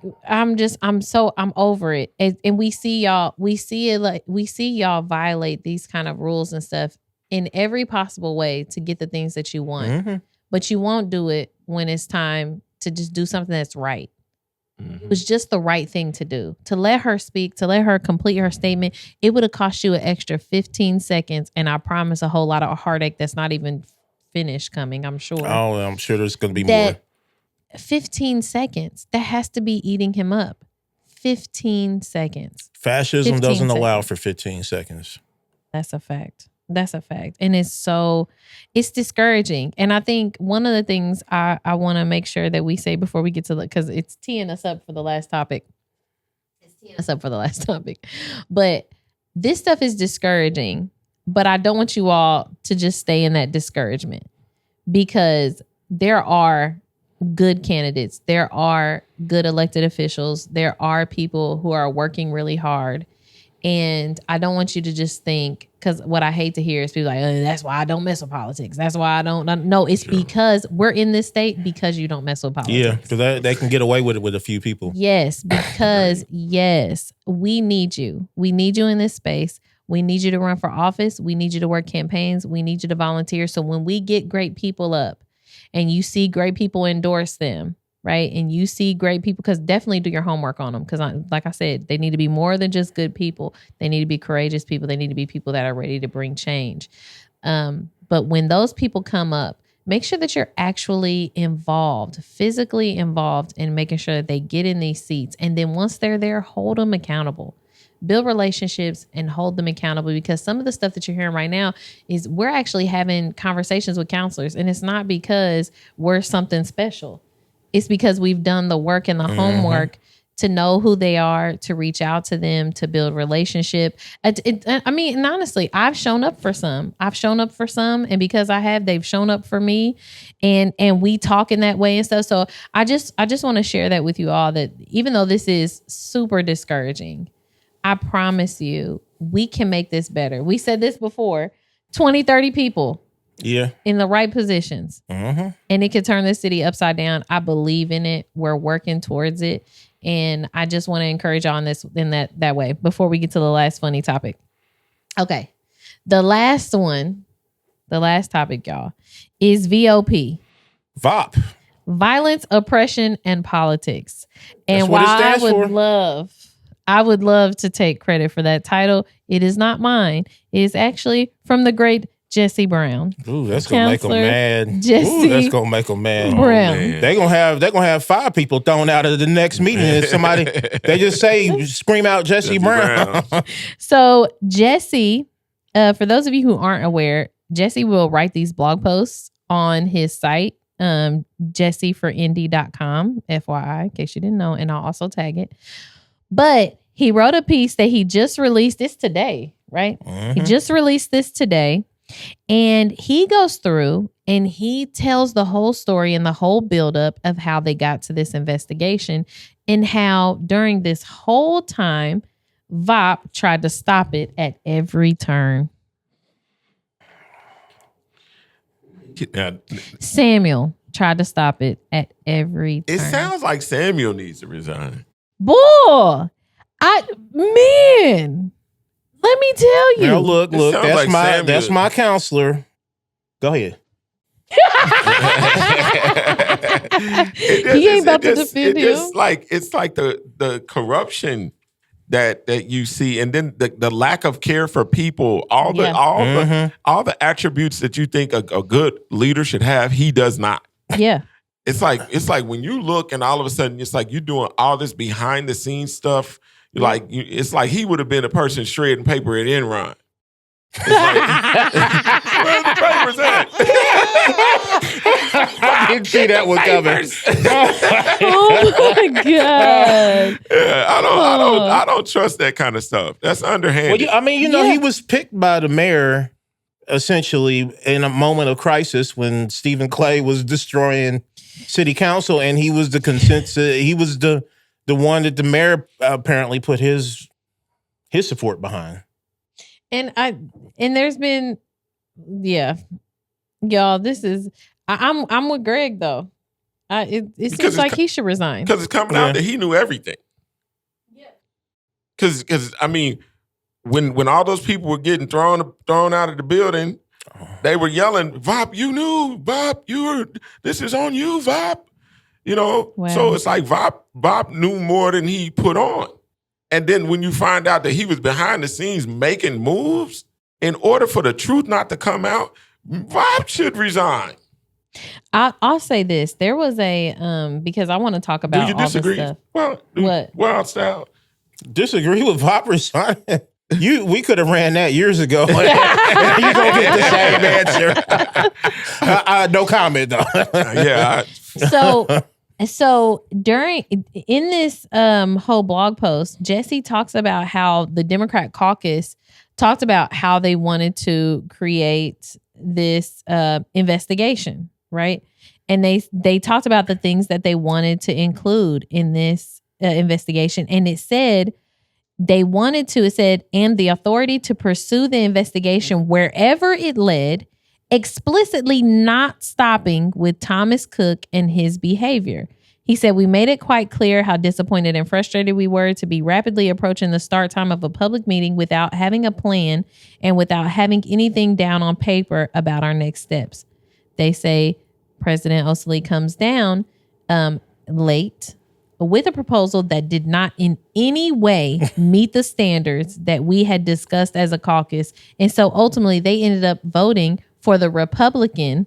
over it. And we see y'all violate these kind of rules and stuff in every possible way to get the things that you want. Mm-hmm. But you won't do it when it's time to just do something that's right. Mm-hmm. It was just the right thing to do. To let her speak, to let her complete her statement, it would have cost you an extra 15 seconds. And I promise a whole lot of heartache that's not even finished coming, I'm sure. Oh, I'm sure there's going to be more. 15 seconds. That has to be eating him up. 15 seconds. Fascism doesn't allow for 15 seconds. That's a fact. And it's discouraging. And I think one of the things I want to make sure that we say before we get to because it's teeing us up for the last topic. But this stuff is discouraging, but I don't want you all to just stay in that discouragement because there are good candidates. There are good elected officials. There are people who are working really hard. And I don't want you to just think, because what I hate to hear is people like, that's why I don't mess with politics. That's why I don't. No, it's because we're in this state because you don't mess with politics. Yeah, because they can get away with it with a few people. Yes, because we need you. We need you in this space. We need you to run for office. We need you to work campaigns. We need you to volunteer. So when we get great people up and you see great people endorse them, right? And you see great people, because definitely do your homework on them. Because like I said, they need to be more than just good people. They need to be courageous people. They need to be people that are ready to bring change. But when those people come up, make sure that you're actually involved, physically involved in making sure that they get in these seats. And then once they're there, hold them accountable. Build relationships and hold them accountable, because some of the stuff that you're hearing right now is we're actually having conversations with counselors. And it's not because we're something special. It's because we've done the work and the homework to know who they are, to reach out to them, to build relationship. I mean, and honestly, I've shown up for some. And because I have, they've shown up for me, and we talk in that way and stuff. So I just want to share that with you all, that even though this is super discouraging, I promise you, we can make this better. We said this before. 20, 30 people Yeah. in the right positions. Mm-hmm. And it could turn the city upside down. I believe in it. We're working towards it. And I just want to encourage y'all in that way before we get to the last funny topic. Okay. The last topic, y'all, is V.O.P. V.O.P. Violence, oppression, and politics. And That's what it while stands for. I would love to take credit for that title, it is not mine. It is actually from the great Jesse Brown. Ooh, that's gonna make them mad. Jesse That's gonna make them mad. Brown. They're gonna have 5 people thrown out of the next meeting. And somebody they just say scream out Jesse Brown. So Jesse, for those of you who aren't aware, Jesse will write these blog posts on his site, jesseforindy.com, FYI, in case you didn't know, and I'll also tag it. But he wrote a piece that he just released this today, right? Mm-hmm. He just released this today. And he goes through and he tells the whole story and the whole buildup of how they got to this investigation and how during this whole time, V.O.P. tried to stop it at every turn. Samuel tried to stop it at every turn. It sounds like Samuel needs to resign. Boy, man, let me tell you. Now look, sounds like that's my counselor. Go ahead. He ain't about to defend him. It's like the corruption that you see, and then the lack of care for people, all the attributes that you think a good leader should have, he does not. Yeah. It's like when you look and all of a sudden it's like you're doing all this behind the scenes stuff. It's like he would have been a person shredding paper at Enron. It's like, where's the papers at? I didn't see that one coming. Oh my God. Yeah, I don't trust that kind of stuff. That's underhanded. Well, he was picked by the mayor essentially in a moment of crisis when Stephen Clay was destroying city council, and he was the consensus. He was the one that the mayor apparently put his support behind. And there's been, y'all. This is I'm with Greg though. It seems like he should resign because it's coming out that he knew everything. Yeah. Because I mean, when all those people were getting thrown out of the building, they were yelling, "V.O.P, you knew, V.O.P, this is on you, V.O.P." You know, wow. So it's like V.O.P knew more than he put on. And then when you find out that he was behind the scenes making moves, in order for the truth not to come out, V.O.P should resign. I'll say this. There was a, because I want to talk about Do you disagree? all this stuff. Well, what? Wild style. Disagree with V.O.P resigning? We could have ran that years ago. You gonna get the same answer. No comment though. Yeah. So in this whole blog post, Jesse talks about how the Democrat caucus talked about how they wanted to create this investigation, right? And they talked about the things that they wanted to include in this investigation, and it said and the authority to pursue the investigation wherever it led, explicitly not stopping with Thomas Cook and his behavior. He said, "We made it quite clear how disappointed and frustrated we were to be rapidly approaching the start time of a public meeting without having a plan and without having anything down on paper about our next steps." They say President Osili comes down late with a proposal that did not in any way meet the standards that we had discussed as a caucus. And so ultimately they ended up voting for the Republican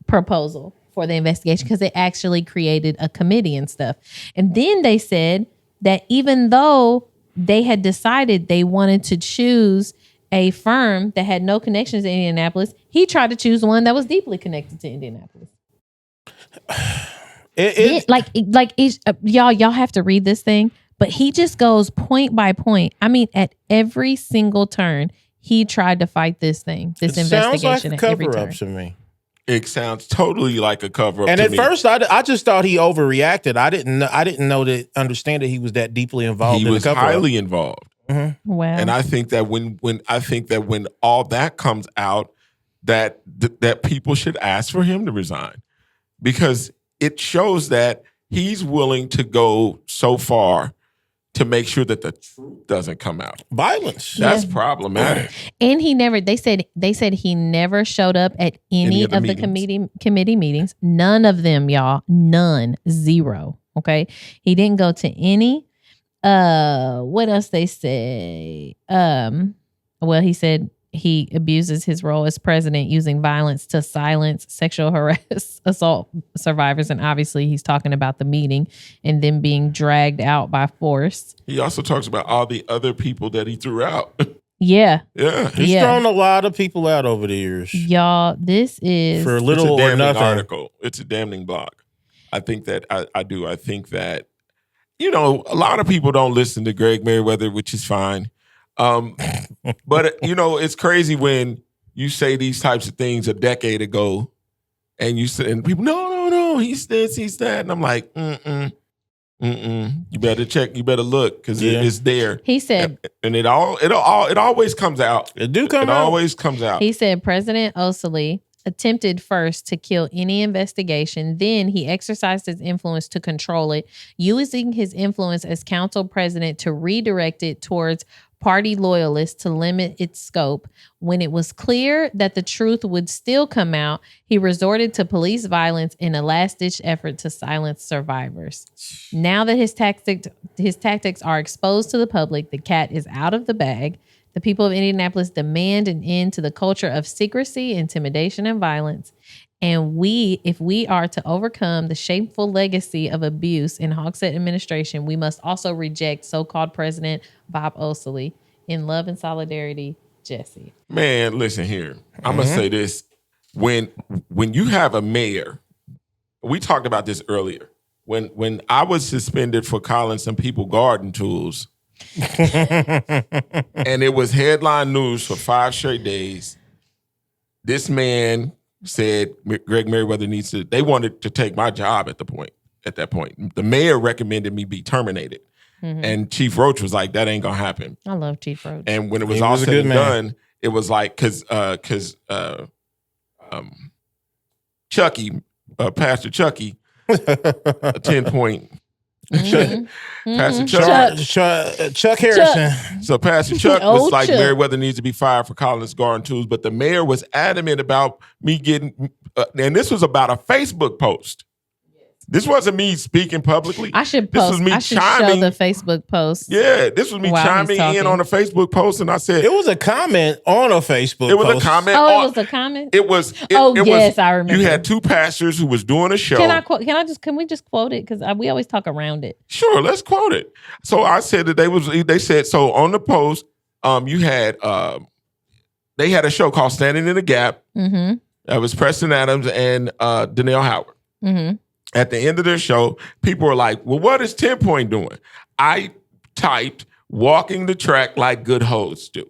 proposal for the investigation because it actually created a committee and stuff. And then they said that even though they had decided they wanted to choose a firm that had no connections to Indianapolis, he tried to choose one that was deeply connected to Indianapolis. Y'all have to read this thing, but he just goes point by point. I mean, at every single turn, he tried to fight this investigation. Sounds like a at every cover-up turn. to me. It sounds totally like a cover-up. And to at me. first, I just thought he overreacted. I didn't understand that he was that deeply involved. He in was the cover-up. highly involved. Mm-hmm. Wow. And I think that when all that comes out, that people should ask for him to resign, because it shows that he's willing to go so far to make sure that the truth doesn't come out. Violence. That's problematic. And they said he never showed up at any of the committee meetings. None of them, y'all. None. Zero. Okay. He didn't go to any. What else they say? Well, he said he abuses his role as president using violence to silence sexual assault survivors. And obviously he's talking about the meeting and them being dragged out by force. He also talks about all the other people that he threw out. Yeah. Yeah. He's thrown a lot of people out over the years. Y'all, this is... For little or nothing. Article. It's a damning blog. I think that, I do. I think that, a lot of people don't listen to Greg Merriweather, which is fine. But it's crazy when you say these types of things a decade ago, and people, no, he's this, he's that, and I'm like, you better check, you better look, because it's there. He said, and it always comes out. It always comes out. He said President Osili attempted first to kill any investigation. Then he exercised his influence to control it, using his influence as council president to redirect it towards party loyalists to limit its scope. When it was clear that the truth would still come out, he resorted to police violence in a last-ditch effort to silence survivors. Now that his tactics are exposed to the public, the cat is out of the bag. The people of Indianapolis demand an end to the culture of secrecy, intimidation, and violence. And if we are to overcome the shameful legacy of abuse in Hogsett administration, we must also reject so-called President V.O.P. Osili. In love and solidarity, Jesse. Man, listen here. I'm going to say this. When you have a mayor, we talked about this earlier. When I was suspended for calling some people garden tools, and it was headline news for 5 straight days, this man said Greg Merriweather they wanted to take my job at that point. The mayor recommended me be terminated. Mm-hmm. And Chief Roach was like, that ain't gonna happen. I love Chief Roach. And when it was all said and done, it was like, because Chucky, Pastor Chucky, a 10-point. Mm-hmm. Pastor Chuck Harrison. So Pastor Chuck was like, Merriweather needs to be fired for calling us garden tools. But the mayor was adamant about me getting, and this was about a Facebook post. This wasn't me speaking publicly. I should This post. was me I should chiming. show the Facebook post. Yeah, this was me chiming in on a Facebook post, and I said it was a comment on a Facebook. It was post. a comment. Oh, it was a comment. It was. Yes, I remember. You had 2 pastors who was doing a show. Can we just quote it? Because we always talk around it. Sure, let's quote it. So I said that they said so on the post. You had they had a show called Standing in the Gap. Mm-hmm. That was Preston Adams and Donnell Howard. Mm-hmm. At the end of their show, people were like, well, what is 10 Point doing? I typed, walking the track like good hoes do.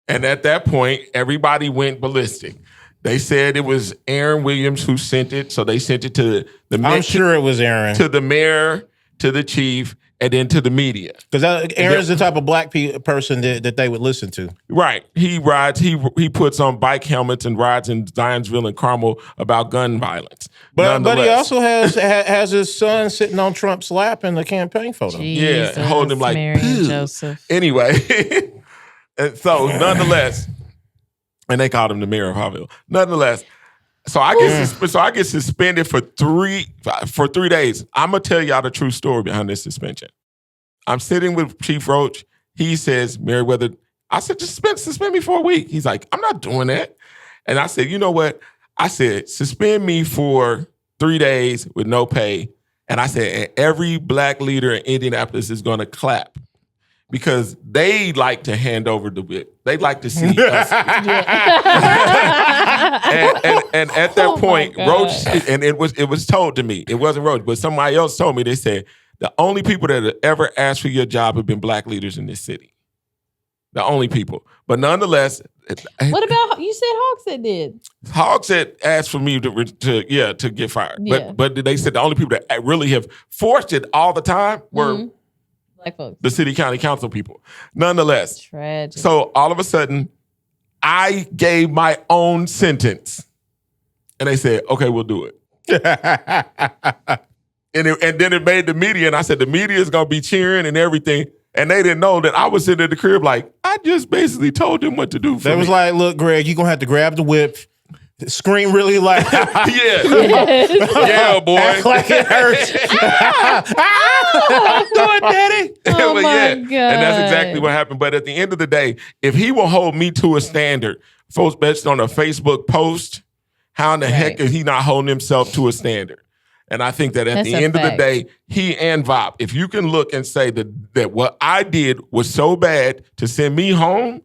And at that point, everybody went ballistic. They said it was Aaron Williams who sent it. So they sent it to the mayor. I'm sure it was Aaron. To the mayor, to the chief, and then to the media. Because Aaron's the type of black person that they would listen to. Right. He rides, he puts on bike helmets and rides in Zionsville and Carmel about gun violence. But he also has his son sitting on Trump's lap in the campaign photo. Jesus, holding him like, Mary and Joseph. Anyway, and so nonetheless, and they called him the mayor of Harville. Nonetheless, so I get suspended for 3 days. I'm gonna tell y'all the true story behind this suspension. I'm sitting with Chief Roach. He says, Merriweather, I said, just suspend me for a week. He's like, I'm not doing that. And I said, you know what? I said, suspend me for 3 days with no pay. And I said, and every black leader in Indianapolis is gonna clap. Because they like to hand over the whip. They like to see us. and at that point, Roach, and it was told to me, it wasn't Roach, but somebody else told me, they said, the only people that have ever asked for your job have been black leaders in this city. The only people. But nonetheless. What about, you said Hogsett did? Hogsett asked for me to get fired. Yeah. But they said the only people that really have forced it all the time were black folks. The city county council people. Nonetheless. Tragic. So all of a sudden, I gave my own sentence. And they said, okay, we'll do it. And then it made the media, and I said, the media is going to be cheering and everything. And they didn't know that I was sitting at the crib like, I just basically told them what to do for They me. was like, look, Greg, you're going to have to grab the whip, scream really loud. Yeah. Yeah, boy. Act like it hurts. Do it, daddy. Oh But my yeah, God. and that's exactly what happened. But at the end of the day, if he will hold me to a standard, folks, based on a Facebook post, how in the heck is he not holding himself to a standard? And I think that at That's the a end of the fact. day, he and V.O.P, if you can look and say that what I did was so bad to send me home,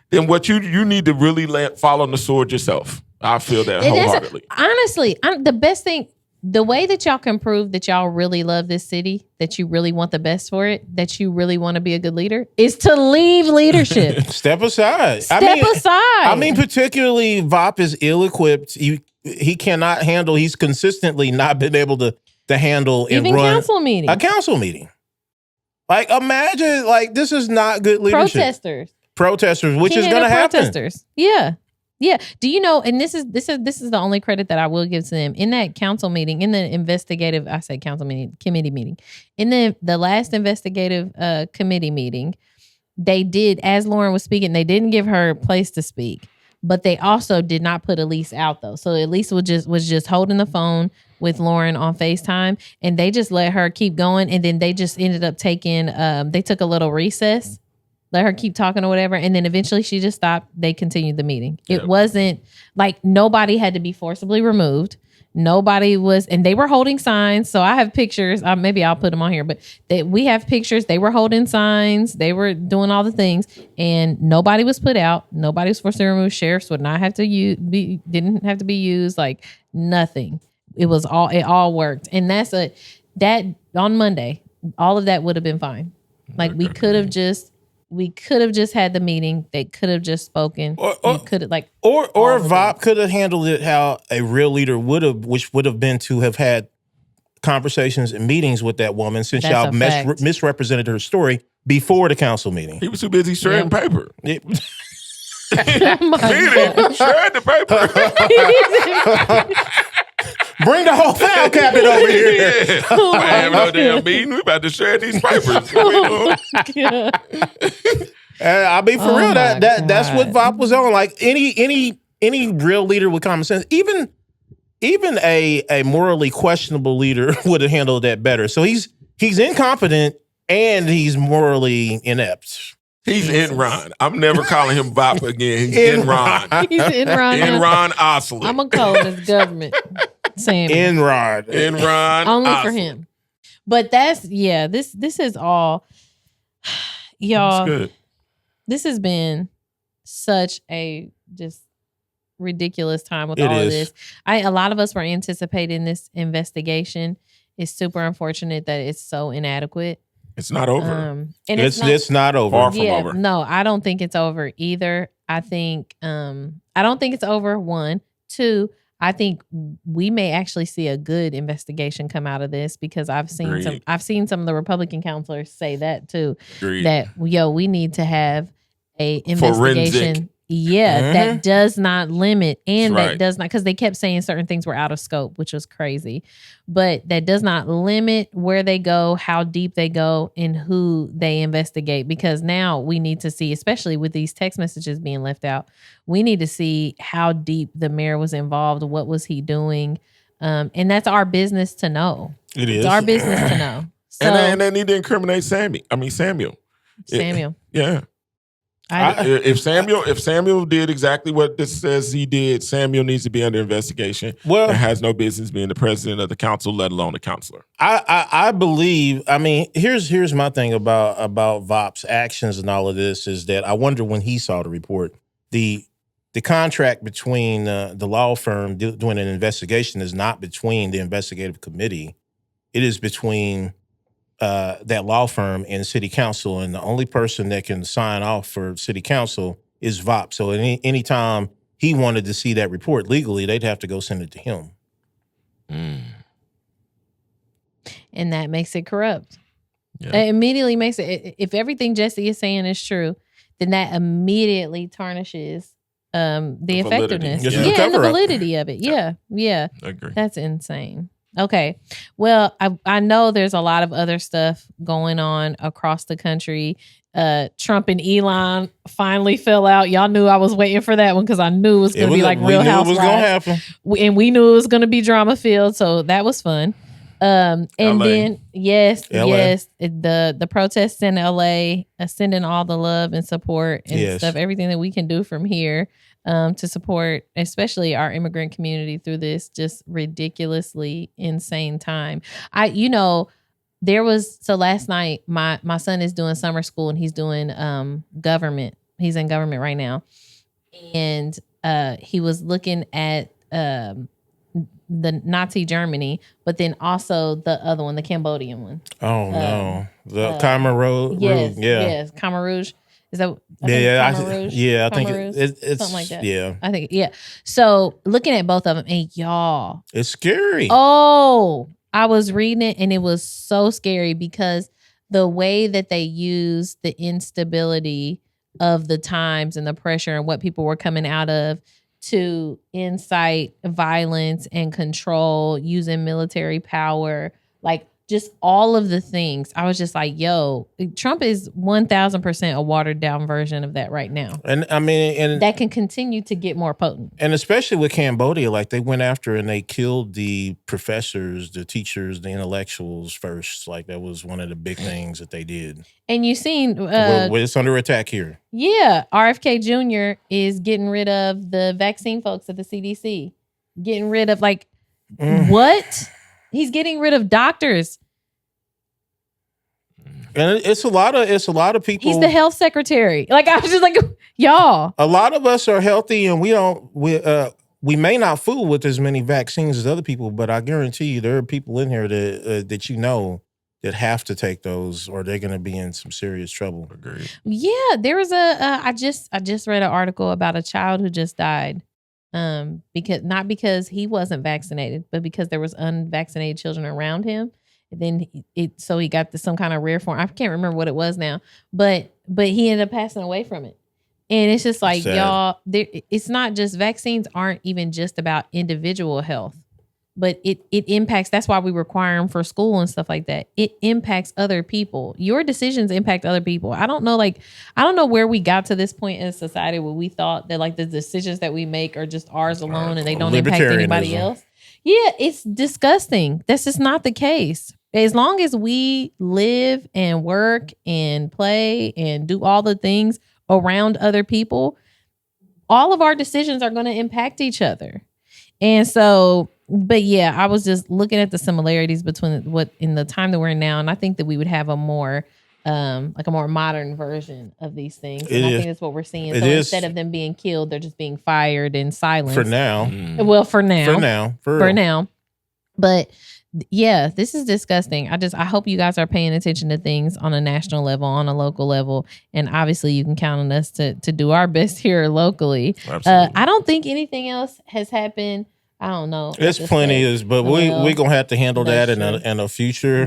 then what you need to really fall on the sword yourself. I feel that wholeheartedly. Honestly, the best thing, the way that y'all can prove that y'all really love this city, that you really want the best for it, that you really want to be a good leader, is to leave leadership. Step aside. Step aside. I mean, particularly V.O.P is ill-equipped. He cannot handle, he's consistently not been able to handle and even run council meetings. a council meeting. Like, imagine, like, this is not good leadership. Protesters, which is going to happen. Protesters. Yeah. Yeah. Do you know, and this is the only credit that I will give to them. In that council meeting, in the investigative, I said council meeting, committee meeting, in the last investigative committee meeting, they did, as Lauren was speaking, they didn't give her a place to speak, but they also did not put Elise out though. So Elise was just holding the phone with Lauren on FaceTime, and they just let her keep going. And then they just ended up taking, they took a little recess, let her keep talking or whatever. And then eventually she just stopped. They continued the meeting. It wasn't like nobody had to be forcibly removed. Nobody was, and they were holding signs. So I have pictures. Maybe I'll put them on here, but we have pictures. They were holding signs. They were doing all the things, and nobody was put out. Nobody was forced to remove. Sheriffs would not have to didn't have to be used. Like nothing. It all worked. And that on Monday, all of that would have been fine. Like we could have just had the meeting. They could have just spoken. Or V.O.P could have handled it how a real leader would have, which would have been to have had conversations and meetings with that woman, since y'all misrepresented her story before the council meeting. He was too busy shredding paper. Oh my God. Shred the paper. Bring the whole file cabinet over here. Yeah. I have no damn meeting. We about to shred these papers. I mean, for real, that's what V.O.P was on. Like any real leader with common sense, even a morally questionable leader would have handled that better. So he's incompetent and he's morally inept. He's Enron. I'm never calling him V.O.P again. He's Enron. He's Enron. Enron Osley. I'm gonna call him his government. Sam. Enron. Only Osley. for him. But this is all, y'all. That's good. This has been such a just ridiculous time with all of this. A lot of us were anticipating this investigation. It's super unfortunate that it's so inadequate. It's not over. And it's not over. Far from over. No, I don't think it's over either. I think I don't think it's over. 1, 2. I think we may actually see a good investigation come out of this, because I've seen some of the Republican counselors say that too. Agreed. That we need to have a investigation. Forensic. Yeah, that does not limit, and That's that right. does not, because they kept saying certain things were out of scope, which was crazy. But that does not limit where they go, how deep they go, and who they investigate. Because now we need to see, especially with these text messages being left out, we need to see how deep the mayor was involved. What was he doing? And that's our business to know. It is. It's our business to know. So, and they need to incriminate Samuel. Samuel. Yeah. If Samuel did exactly what this says he did, Samuel needs to be under investigation. Well, and has no business being the president of the council, let alone a counselor. I believe. I mean, here's my thing about V.O.P's actions and all of this is that I wonder when he saw the report, the contract between the law firm doing an investigation is not between the investigative committee. It is between that law firm and city council, and the only person that can sign off for city council is V.O.P. So anytime he wanted to see that report legally, they'd have to go send it to him. And that makes it corrupt. Yeah. It immediately makes it, if everything Jesse is saying is true, then that immediately tarnishes the effectiveness. It's Yeah, the and the cover-up. validity of it. Yeah. I agree. That's insane. Okay. Well, I know there's a lot of other stuff going on across the country. Trump and Elon finally fell out. Y'all knew I was waiting for that one because I knew it was going to be like Real Housewives. We knew it was going to happen. And we knew it was going to be drama filled. So that was fun. And LA. then yes, LA. the protests in LA, sending all the love and support and stuff, everything that we can do from here to support, especially our immigrant community through this just ridiculously insane time. Last night my son is doing summer school and he's doing government. He's in government right now, and he was looking at the Nazi Germany, but then also the other one, the Cambodian one. Oh no, the Khmer Rouge. Yes, Khmer Rouge. Is that? I think it's something like that. Yeah, I think So looking at both of them, and y'all, it's scary. Oh, I was reading it, and it was so scary because the way that they use the instability of the times and the pressure and what people were coming out of to incite violence and control using military power, like just all of the things. I was just like, yo, Trump is 1000% a watered down version of that right now. And I mean, and that can continue to get more potent. And especially with Cambodia, like they went after and they killed the professors, the teachers, the intellectuals first. Like that was one of the big things that they did. And you've seen it's under attack here. Yeah, RFK Jr. is getting rid of the vaccine folks at the CDC. Getting rid of what? He's getting rid of doctors. And it's a lot of people. He's the health secretary. Like I was just like, y'all. A lot of us are healthy, and we may not fool with as many vaccines as other people, but I guarantee you there are people in here that that have to take those, or they're going to be in some serious trouble. Agreed. Yeah, there was I just read an article about a child who just died. Because he wasn't vaccinated, but because there was unvaccinated children around him. And then he got some kind of rare form. I can't remember what it was now, but he ended up passing away from it. And it's just like, y'all, it's not just vaccines aren't even just about individual health, but it impacts. That's why we require them for school and stuff like that. It impacts other people. Your decisions impact other people. I don't know where we got to this point in society where we thought that like the decisions that we make are just ours alone and they don't impact anybody else. Yeah, it's disgusting. That's just not the case. As long as we live and work and play and do all the things around other people, all of our decisions are going to impact each other. And so, but yeah, I was just looking at the similarities between what in the time that we're in now, and I think that we would have a more modern version of these things. And I think that's what we're seeing. So instead of them being killed, they're just being fired and silenced. For now. Well, for now. For now. But yeah, this is disgusting. I hope you guys are paying attention to things on a national level, on a local level. And obviously you can count on us to do our best here locally. Absolutely. I don't think anything else has happened. I don't know. It's plenty, but we're going to have to handle that in a future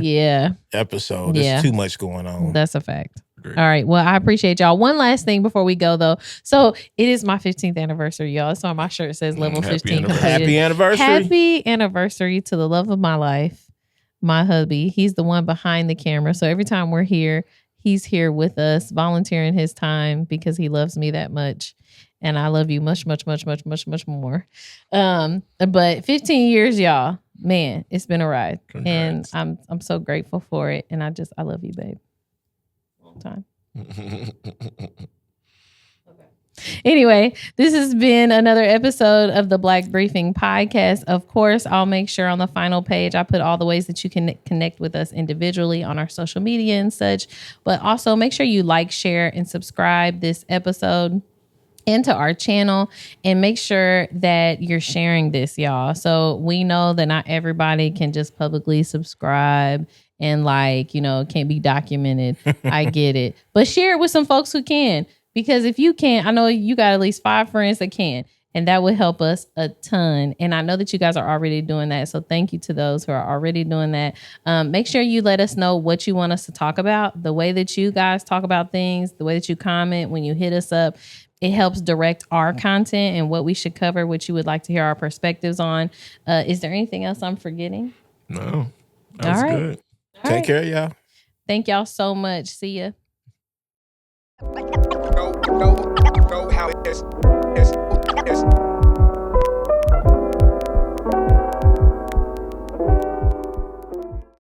episode. There's too much going on. That's a fact. Great. All right. Well, I appreciate y'all. One last thing before we go, though. So it is my 15th anniversary, y'all. So on my shirt says level 15 completed. Happy anniversary. Happy anniversary to the love of my life, my hubby. He's the one behind the camera. So every time we're here, he's here with us, volunteering his time because he loves me that much. And I love you much, much, much, much, much, much more. But 15 years, y'all, man, it's been a ride. Congrats. And I'm so grateful for it. And I love you, babe. Long time. Anyway, this has been another episode of the Black Briefing Podcast. Of course, I'll make sure on the final page I put all the ways that you can connect with us individually on our social media and such. But also make sure you like, share, and subscribe this episode into our channel, and make sure that you're sharing this, y'all. So we know that not everybody can just publicly subscribe and can't be documented. I get it. But share it with some folks who can, because if you can't, I know you got at least 5 friends that can. And that would help us a ton. And I know that you guys are already doing that. So thank you to those who are already doing that. Make sure you let us know what you want us to talk about. The way that you guys talk about things, the way that you comment when you hit us up, it helps direct our content and what we should cover, what you would like to hear our perspectives on. Is there anything else I'm forgetting? No, that was good. Take care, y'all. Thank y'all so much. See ya. Know how it is.